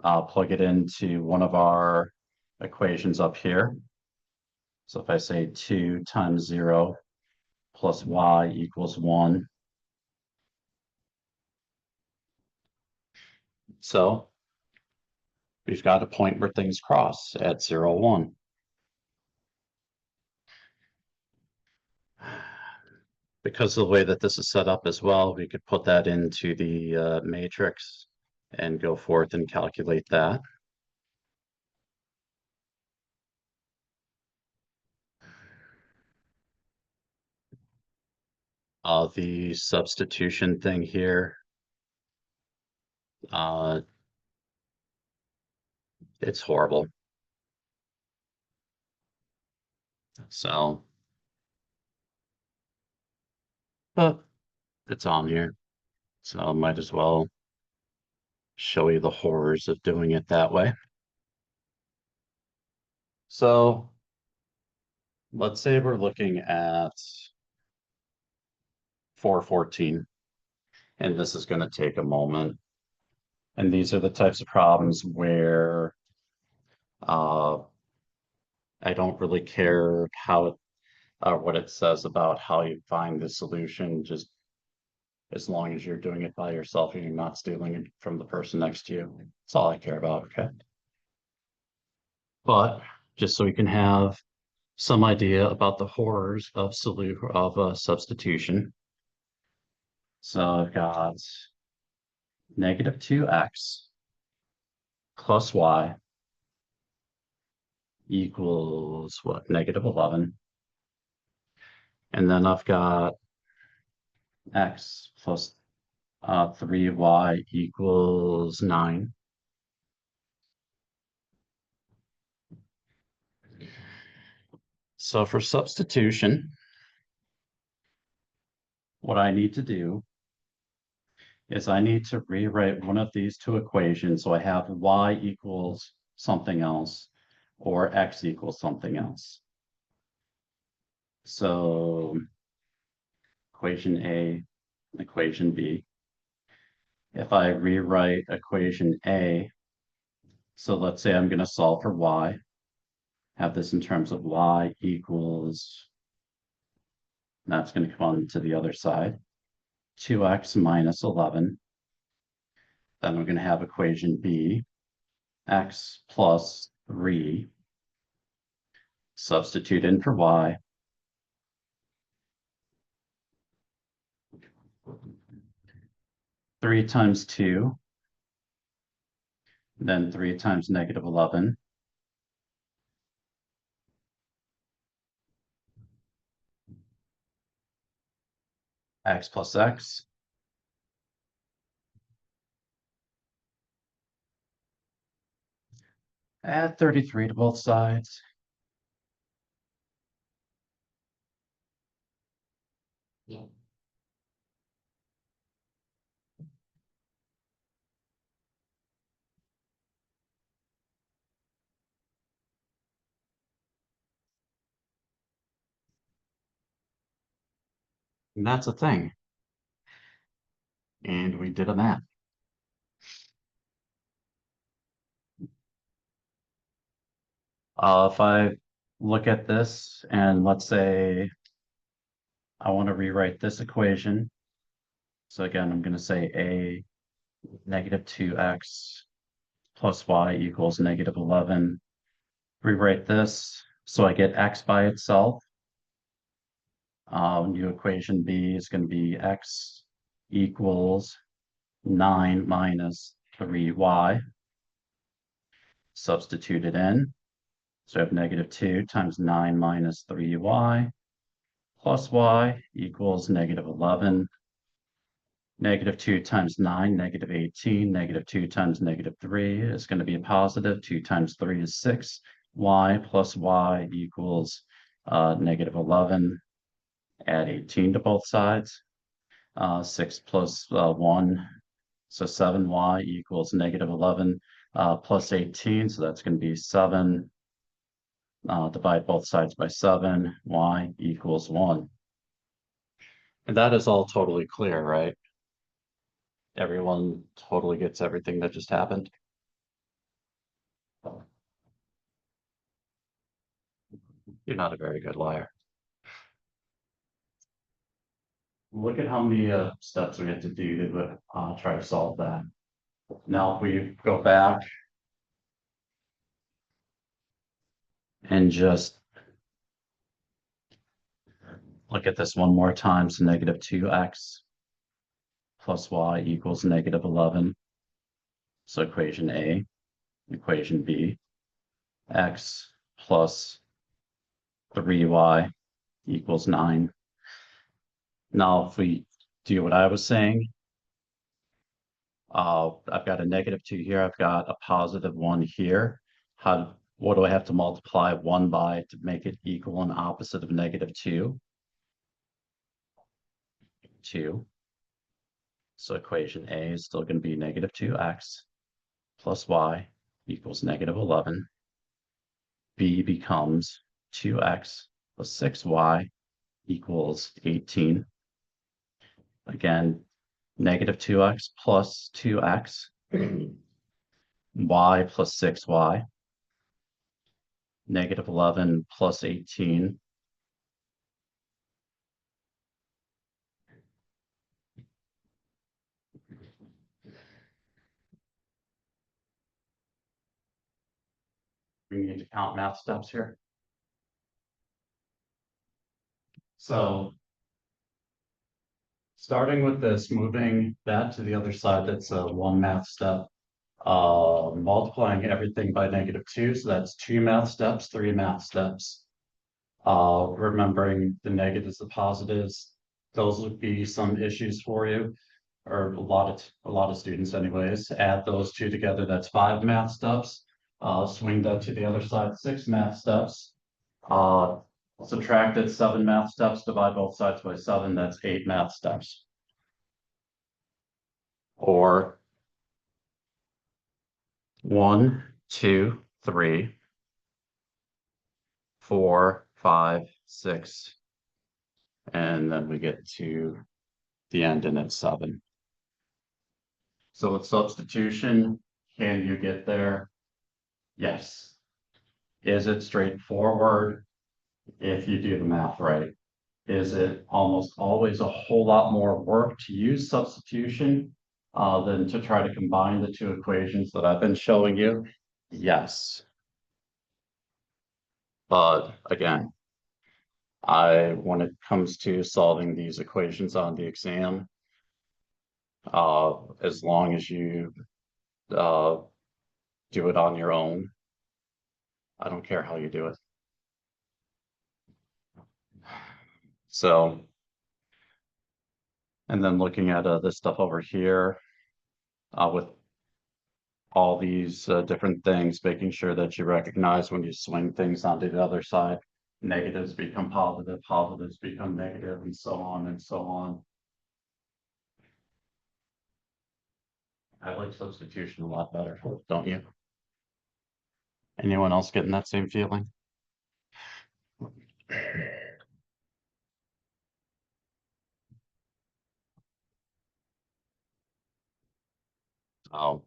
I'll plug it into one of our equations up here. So if I say 2 times 0 plus y equals 1. So we've got a point where things cross at 0, 1. Because of the way that this is set up as well, we could put that into the matrix and go forth and calculate that. The substitution thing here, it's horrible. So, but it's on here. So I might as well show you the horrors of doing it that way. So let's say we're looking at 414, and this is going to take a moment. And these are the types of problems where uh, I don't really care how it, what it says about how you find the solution, just as long as you're doing it by yourself and you're not stealing it from the person next to you. That's all I care about, okay? But just so you can have some idea about the horrors of substitution. So I've got -2x plus y equals what? -11. And then I've got x plus 3y equals 9. So for substitution, what I need to do is I need to rewrite one of these two equations. So I have y equals something else or x equals something else. So equation A, equation B. If I rewrite equation A, so let's say I'm going to solve for y, have this in terms of y equals, that's going to come on to the other side, 2x minus 11. Then we're going to have equation B, x plus 3, substitute in for y. Three times 2, then 3 times -11. X plus x. Add 33 to both sides. And that's a thing. And we did a math. If I look at this and let's say I want to rewrite this equation. So again, I'm going to say a -2x plus y equals -11. Rewrite this so I get x by itself. New equation B is going to be x equals 9 minus 3y. Substitute it in. So I have -2 times 9 minus 3y plus y equals -11. -2 times 9, -18. -2 times -3 is going to be a positive. 2 times 3 is 6. Y plus y equals -11. Add 18 to both sides. 6 plus 1, so 7y equals -11 plus 18, so that's going to be 7. Divide both sides by 7, y equals 1. And that is all totally clear, right? Everyone totally gets everything that just happened. You're not a very good liar. Look at how many steps we have to do to try to solve that. Now, if we go back and just look at this one more time, so -2x plus y equals -11. So equation A, equation B, x plus 3y equals 9. Now, if we do what I was saying, I've got a -2 here, I've got a +1 here. What do I have to multiply 1 by to make it equal and opposite of -2? 2. So equation A is still going to be -2x plus y equals -11. B becomes 2x plus 6y equals 18. Again, -2x plus 2x, y plus 6y, -11 plus 18. We need to count math steps here. So starting with this, moving that to the other side, that's one math step. Multiplying everything by -2, so that's 2 math steps, 3 math steps. Remembering the negatives, the positives, those would be some issues for you, or a lot of students anyways. Add those two together, that's 5 math steps. Swing that to the other side, 6 math steps. Subtracted 7 math steps, divide both sides by 7, that's 8 math steps. Or 1, 2, 3, 4, 5, 6, and then we get to the end and it's 7. So with substitution, can you get there? Yes. Is it straightforward if you do the math right? Is it almost always a whole lot more work to use substitution than to try to combine the two equations that I've been showing you? Yes. But again, when it comes to solving these equations on the exam, as long as you do it on your own, I don't care how you do it. So, and then looking at this stuff over here with all these different things, making sure that you recognize when you swing things onto the other side, negatives become positive, positives become negative, and so on and so on. I like substitution a lot better, don't you? Anyone else getting that same feeling? Oh,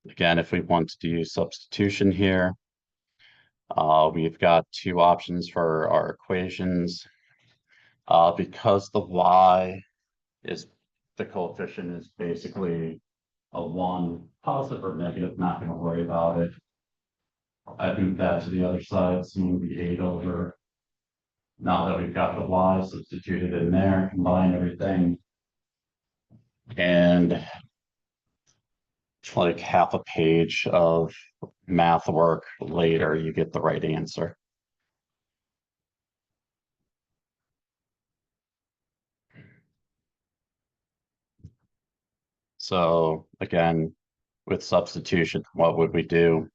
again, if we want to do substitution here, we've got 2 options for our equations. Because the y is, the coefficient is basically a 1, positive or negative, not going to worry about it. I move that to the other side, so move the 8 over. Now that we've got the y substituted in there, combine everything. And like half a page of math work later, you get the right answer. So again, with substitution, what would we do?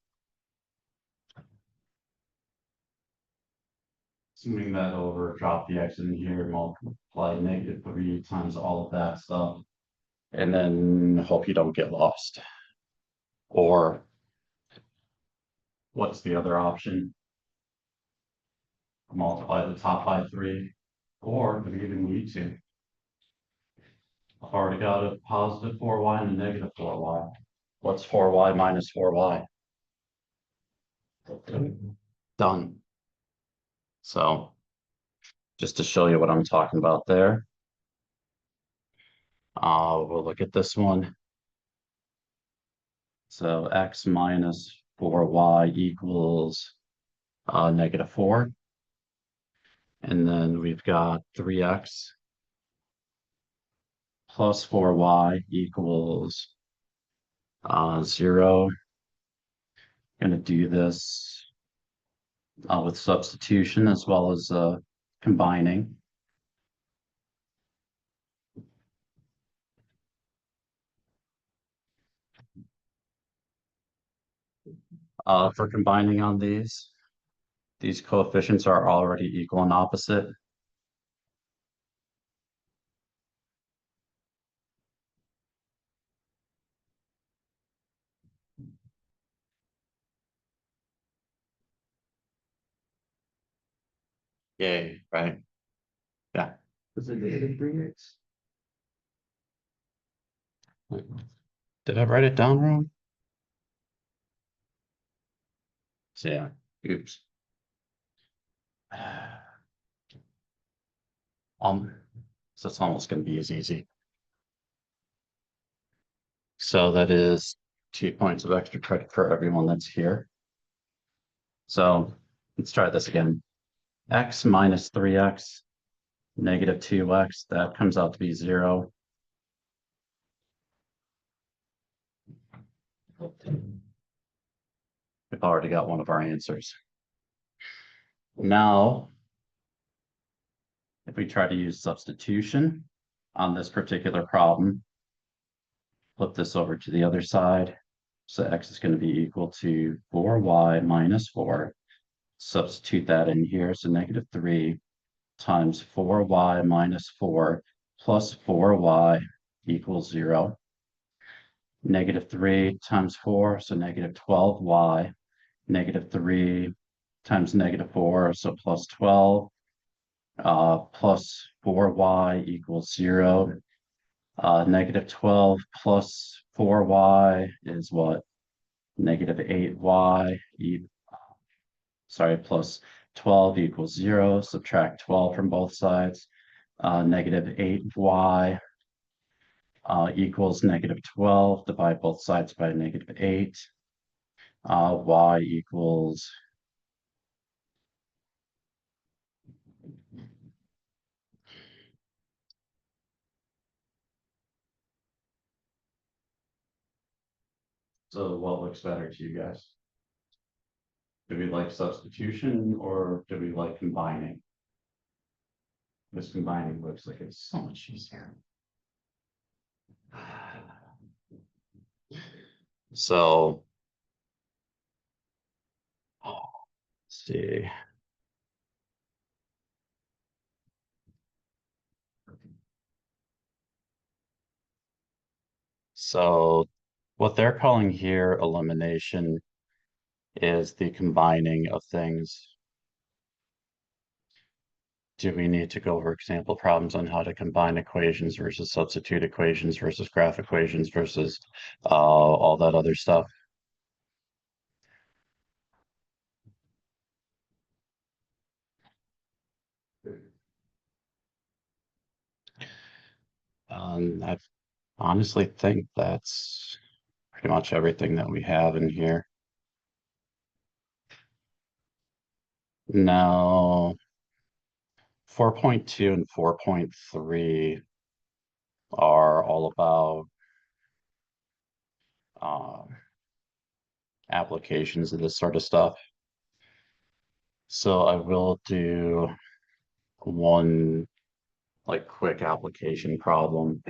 Assuming that over, drop the x in here, multiply -3 times all of that stuff, and then hope you don't get lost. Or what's the other option? Multiply the top by 3, or do we even need to? I've already got a positive 4y and a negative 4y. What's 4y minus 4y? Done. So just to show you what I'm talking about there, we'll look at this one. So x minus 4y equals -4. And then we've got 3x plus 4y equals 0. I'm going to do this with substitution as well as combining. For combining on these coefficients are already equal and opposite. Yay, right? Yeah. Was it negative 3x? Did I write it down wrong? So yeah, oops. So it's almost going to be as easy. So that is 2 points of extra credit for everyone that's here. So let's try this again. X minus 3x, negative 2x, that comes out to be 0. We've already got one of our answers. Now, if we try to use substitution on this particular problem, flip this over to the other side. So x is going to be equal to 4y minus 4. Substitute that in here. So -3 times 4y minus 4 plus 4y equals 0. -3 times 4, so -12y. -3 times -4, so plus 12. Plus 4y equals 0. -12 plus 4y is what? -8y. Sorry, plus 12 equals 0. Subtract 12 from both sides. -8y equals -12. Divide both sides by -8. Y equals So what looks better to you guys? Do we like substitution or do we like combining? This combining looks like it's so much easier. So, let's see. So what they're calling here elimination is the combining of things. Do we need to go over example problems on how to combine equations versus substitute equations versus graph equations versus all that other stuff? I honestly think that's pretty much everything that we have in here. Now, 4.2 and 4.3 are all about applications of this sort of stuff. So I will do one like quick application problem.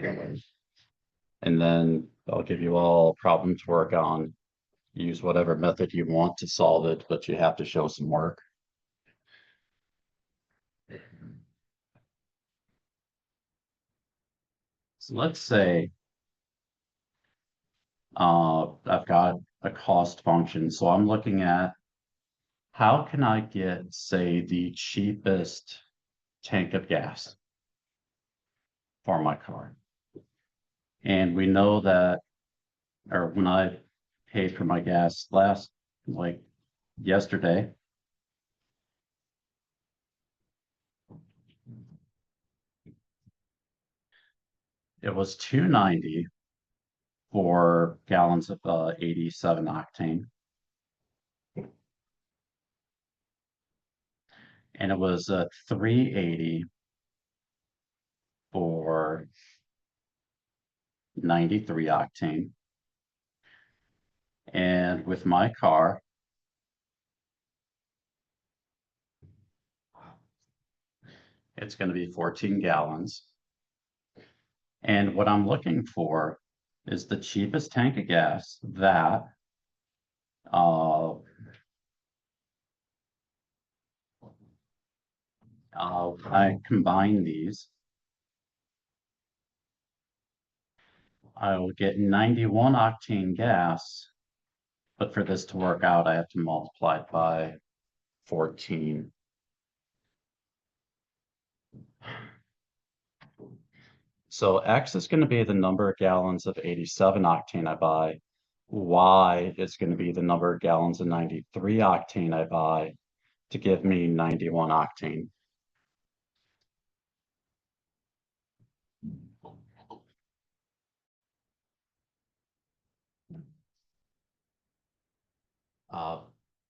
And then I'll give you all problem to work on. Use whatever method you want to solve it, but you have to show some work. So let's say I've got a cost function. So I'm looking at how can I get, say, the cheapest tank of gas for my car? And we know that, or when I paid for my gas like yesterday, it was 290 for gallons of 87 octane. And it was 380 for 93 octane. And with my car, it's going to be 14 gallons. And what I'm looking for is the cheapest tank of gas that I combine these. I will get 91 octane gas, but for this to work out, I have to multiply it by 14. So X is going to be the number of gallons of 87 octane I buy. Y is going to be the number of gallons of 93 octane I buy to give me 91 octane. Uh,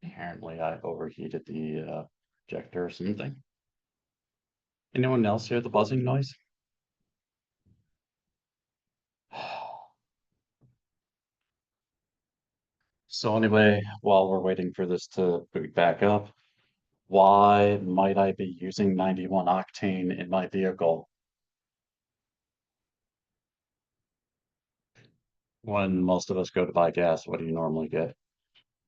Apparently I overheated the projector or something. Anyone else hear the buzzing noise? So anyway, while we're waiting for this to boot back up, why might I be using 91 octane in my vehicle when most of us go to buy gas? What do you normally get?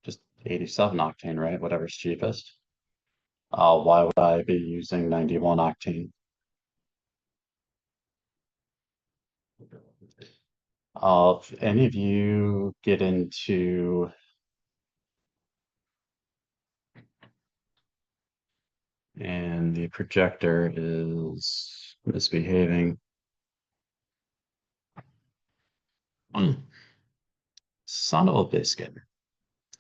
Just 87 octane, right? Whatever's cheapest. Why would I be using 91 octane? If any of you get into and the projector is misbehaving. Son of a biscuit.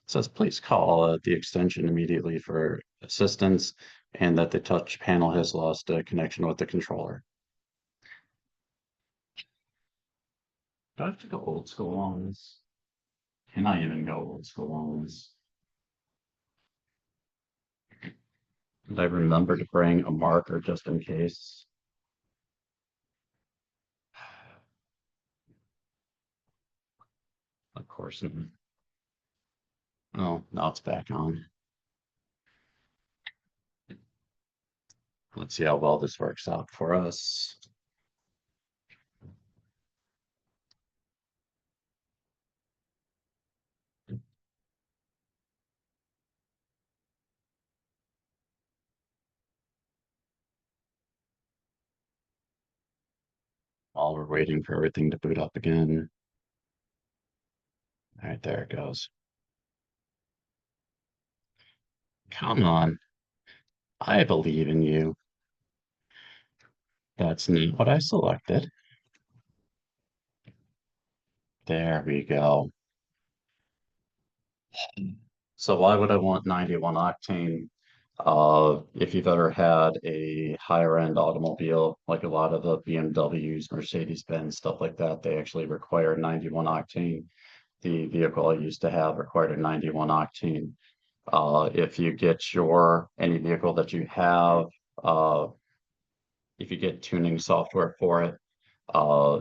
Says please call the extension immediately for assistance and that the touch panel has lost connection with the controller. Do I have to go old school on this? Can I even go old school on this? Did I remember to bring a marker just in case? Of course not. Oh, now it's back on. Let's see how well this works out for us. While we're waiting for everything to boot up again. All right, there it goes. Come on. I believe in you. That's not what I selected. There we go. So why would I want 91 octane? If you've ever had a higher end automobile, like a lot of the BMWs, Mercedes-Benz, stuff like that, they actually require 91 octane. The vehicle I used to have required a 91 octane. If you get any vehicle that you have, uh, if you get tuning software for it, uh,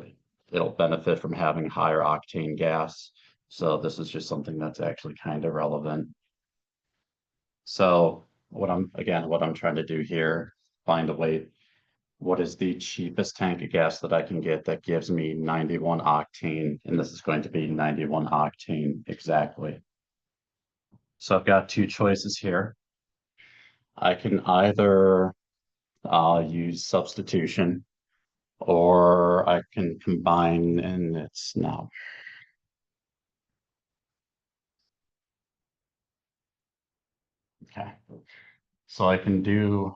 it'll benefit from having higher octane gas. So this is just something that's actually kind of relevant. So what I'm trying to do here, find a way what is the cheapest tank of gas that I can get that gives me 91 octane, and this is going to be 91 octane exactly. So I've got two choices here. I can either use substitution, or I can combine, and it's no. Okay. So I can do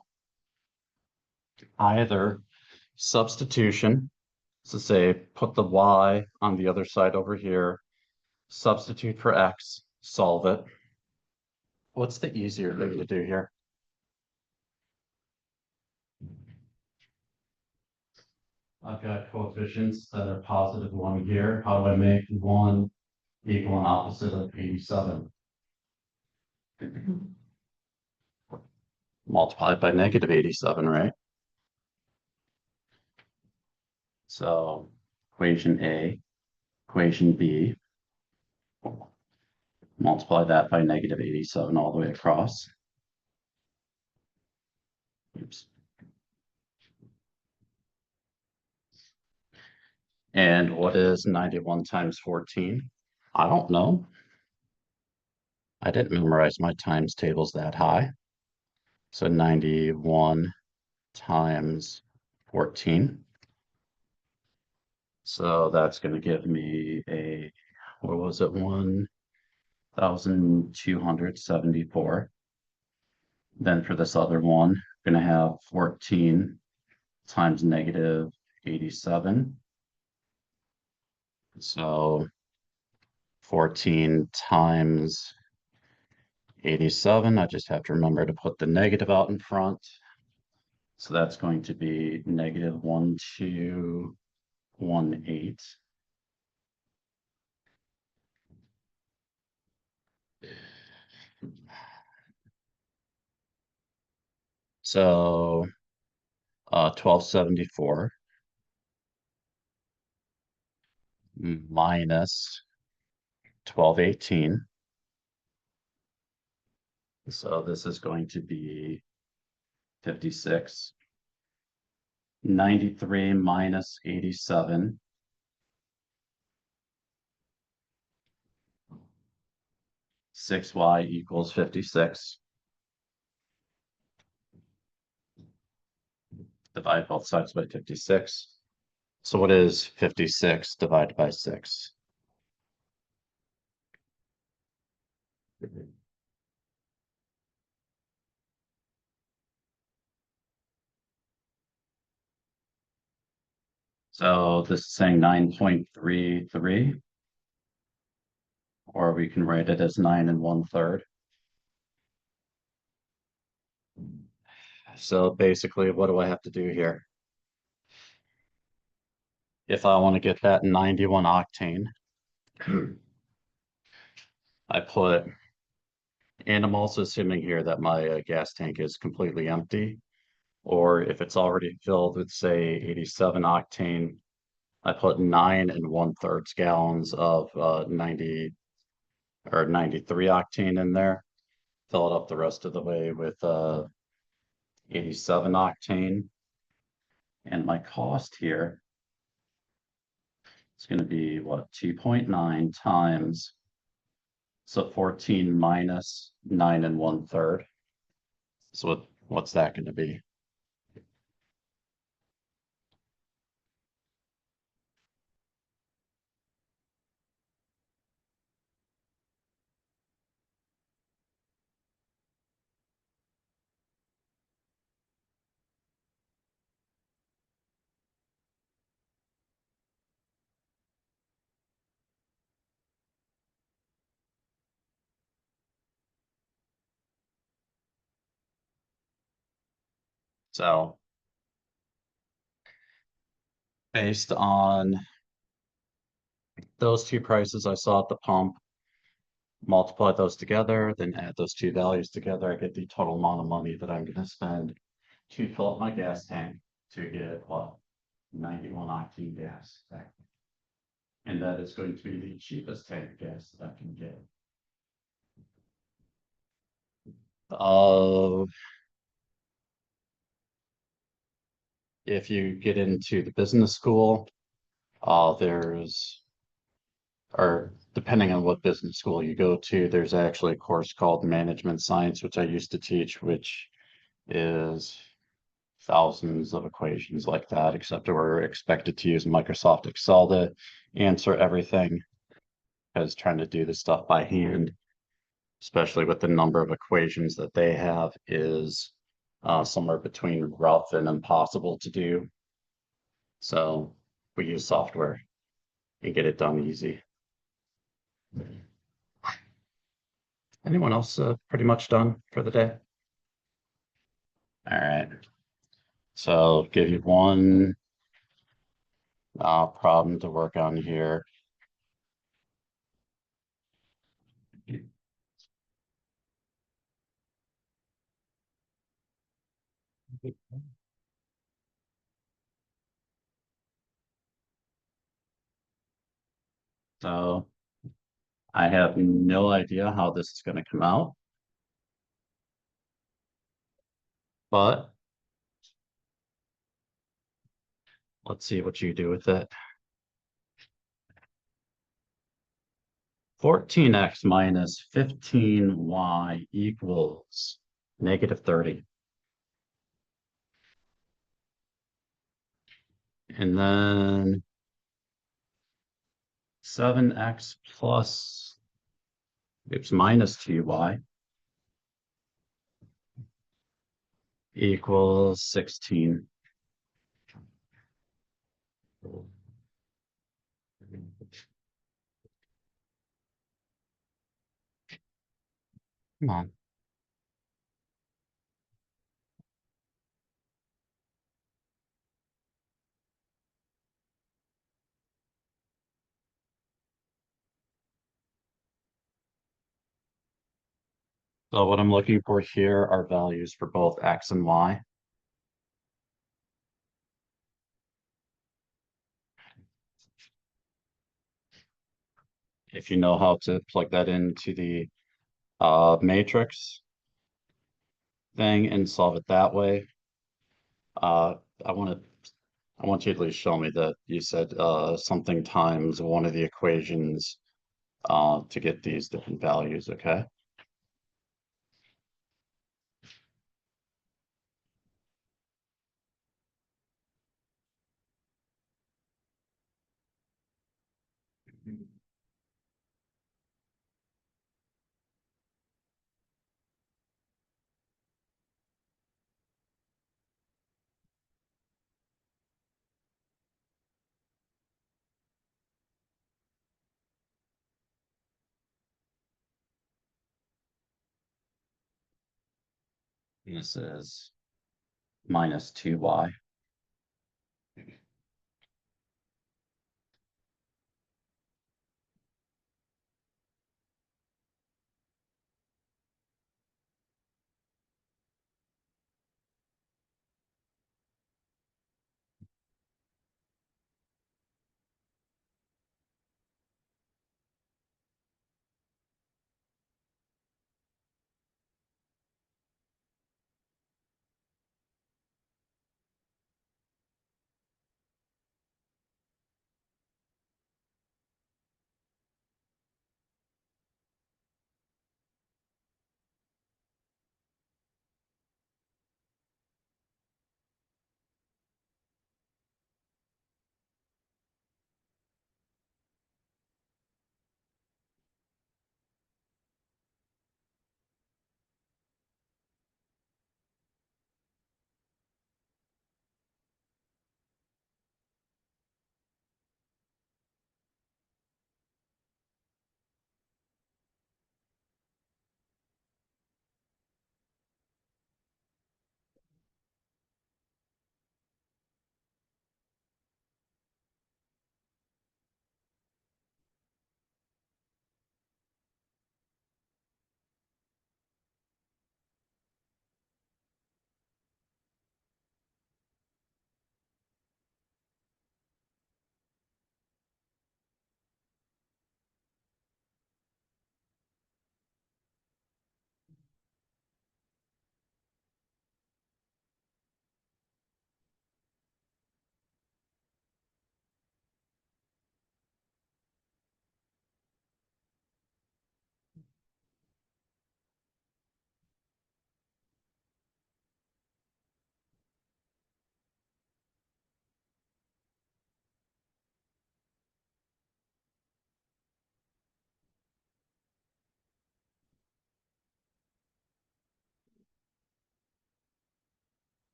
either substitution, so say put the y on the other side over here, substitute for x, solve it. What's the easier thing to do here? I've got coefficients that are positive one here. How do I make one equal an opposite of 87? Multiply by negative 87, right? So equation A, equation B, multiply that by negative 87 all the way across. Oops. And what is 91 times 14? I don't know. I didn't memorize my times tables that high. So 91 times 14. So that's going to give me a, what was it, 1,274. Then for this other one, I'm going to have 14 times negative 87. So 14 times 87, I just have to remember to put the negative out in front. So that's going to be negative 1218. So 1274 minus 1218. So this is going to be 56. 93 minus 87. Six y equals 56. Divide both sides by 56. So what is 56 divided by 6? So this is saying 9.33, or we can write it as 9 1/3. So basically, what do I have to do here? If I want to get that 91 octane, I put, and I'm also assuming here that my gas tank is completely empty, or if it's already filled with, say, 87 octane, I put 9 1/3 gallons of 90 or 93 octane in there, fill it up the rest of the way with 87 octane. And my cost here is going to be what, 2.9 times, so 14 minus 9 1/3. So what's that going to be? So based on those two prices I saw at the pump, multiply those together, then add those two values together, I get the total amount of money that I'm going to spend to fill up my gas tank to get what, 91 octane gas. And that is going to be the cheapest tank of gas that I can get. Uh, if you get into the business school, there's, or depending on what business school you go to, there's actually a course called management science, which I used to teach, which is thousands of equations like that, except we're expected to use Microsoft Excel to answer everything, because trying to do this stuff by hand, especially with the number of equations that they have, is somewhere between rough and impossible to do. So we use software and get it done easy. Anyone else pretty much done for the day? All right. So give you one problem to work on here. So I have no idea how this is going to come out, but let's see what you do with it. 14x minus 15y equals -30. And then 7x plus, oops, minus 2y equals 16. Come on. So what I'm looking for here are values for both x and y. If you know how to plug that into the matrix thing and solve it that way, uh, I want to I want you to at least show me that you said something times one of the equations to get these different values, okay? This is minus 2y.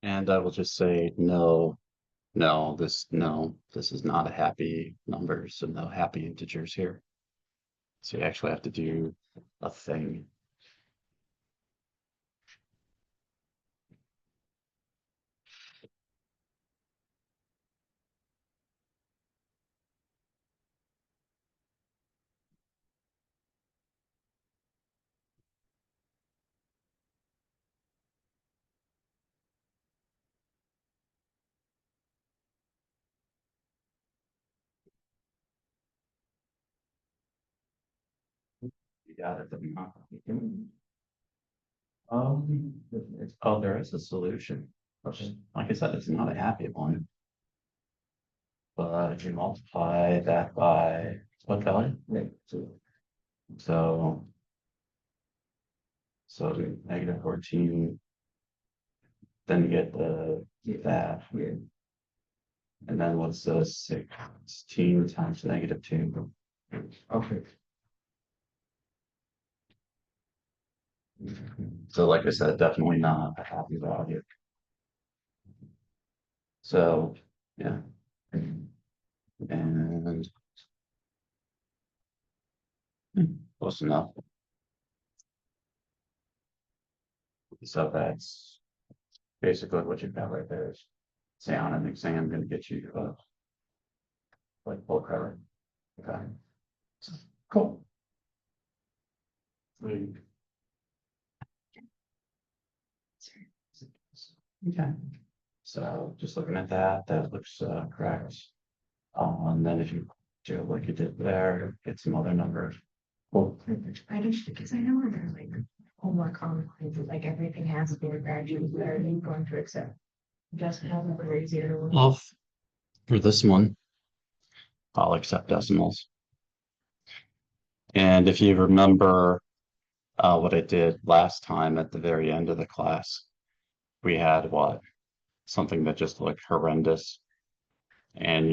And I will just say, no, no, this is not a happy number, so no happy integers here. So you actually have to do a thing. You got it. Oh, there is a solution. Okay. Like I said, it's not a happy one. But if you multiply that by what value? So, so negative 14, then you get that. And then what's the 16 times negative 2? Okay. So like I said, definitely not a happy value. So, yeah. And close enough. So that's basically what you've got right there is say on an exam going to get you like full credit. Okay. Cool. Okay. So just looking at that, that looks correct. And then if you do like you did there, get some other numbers. Cool. I just, because I know where there's like homework on like everything has to be a graduate, that are you going to accept? Just have a very zero. Well, for this one, I'll accept decimals. And if you remember what I did last time at the very end of the class, we had what? Something that just looked horrendous. And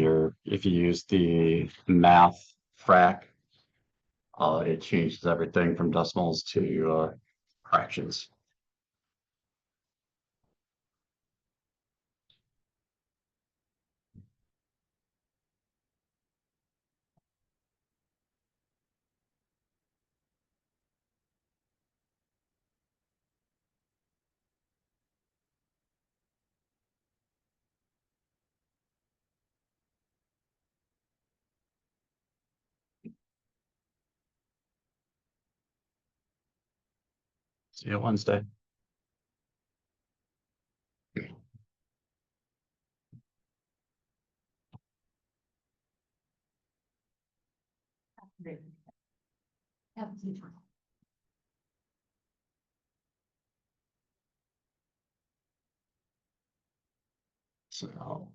if you use the math frac, it changes everything from decimals to fractions. See you Wednesday. So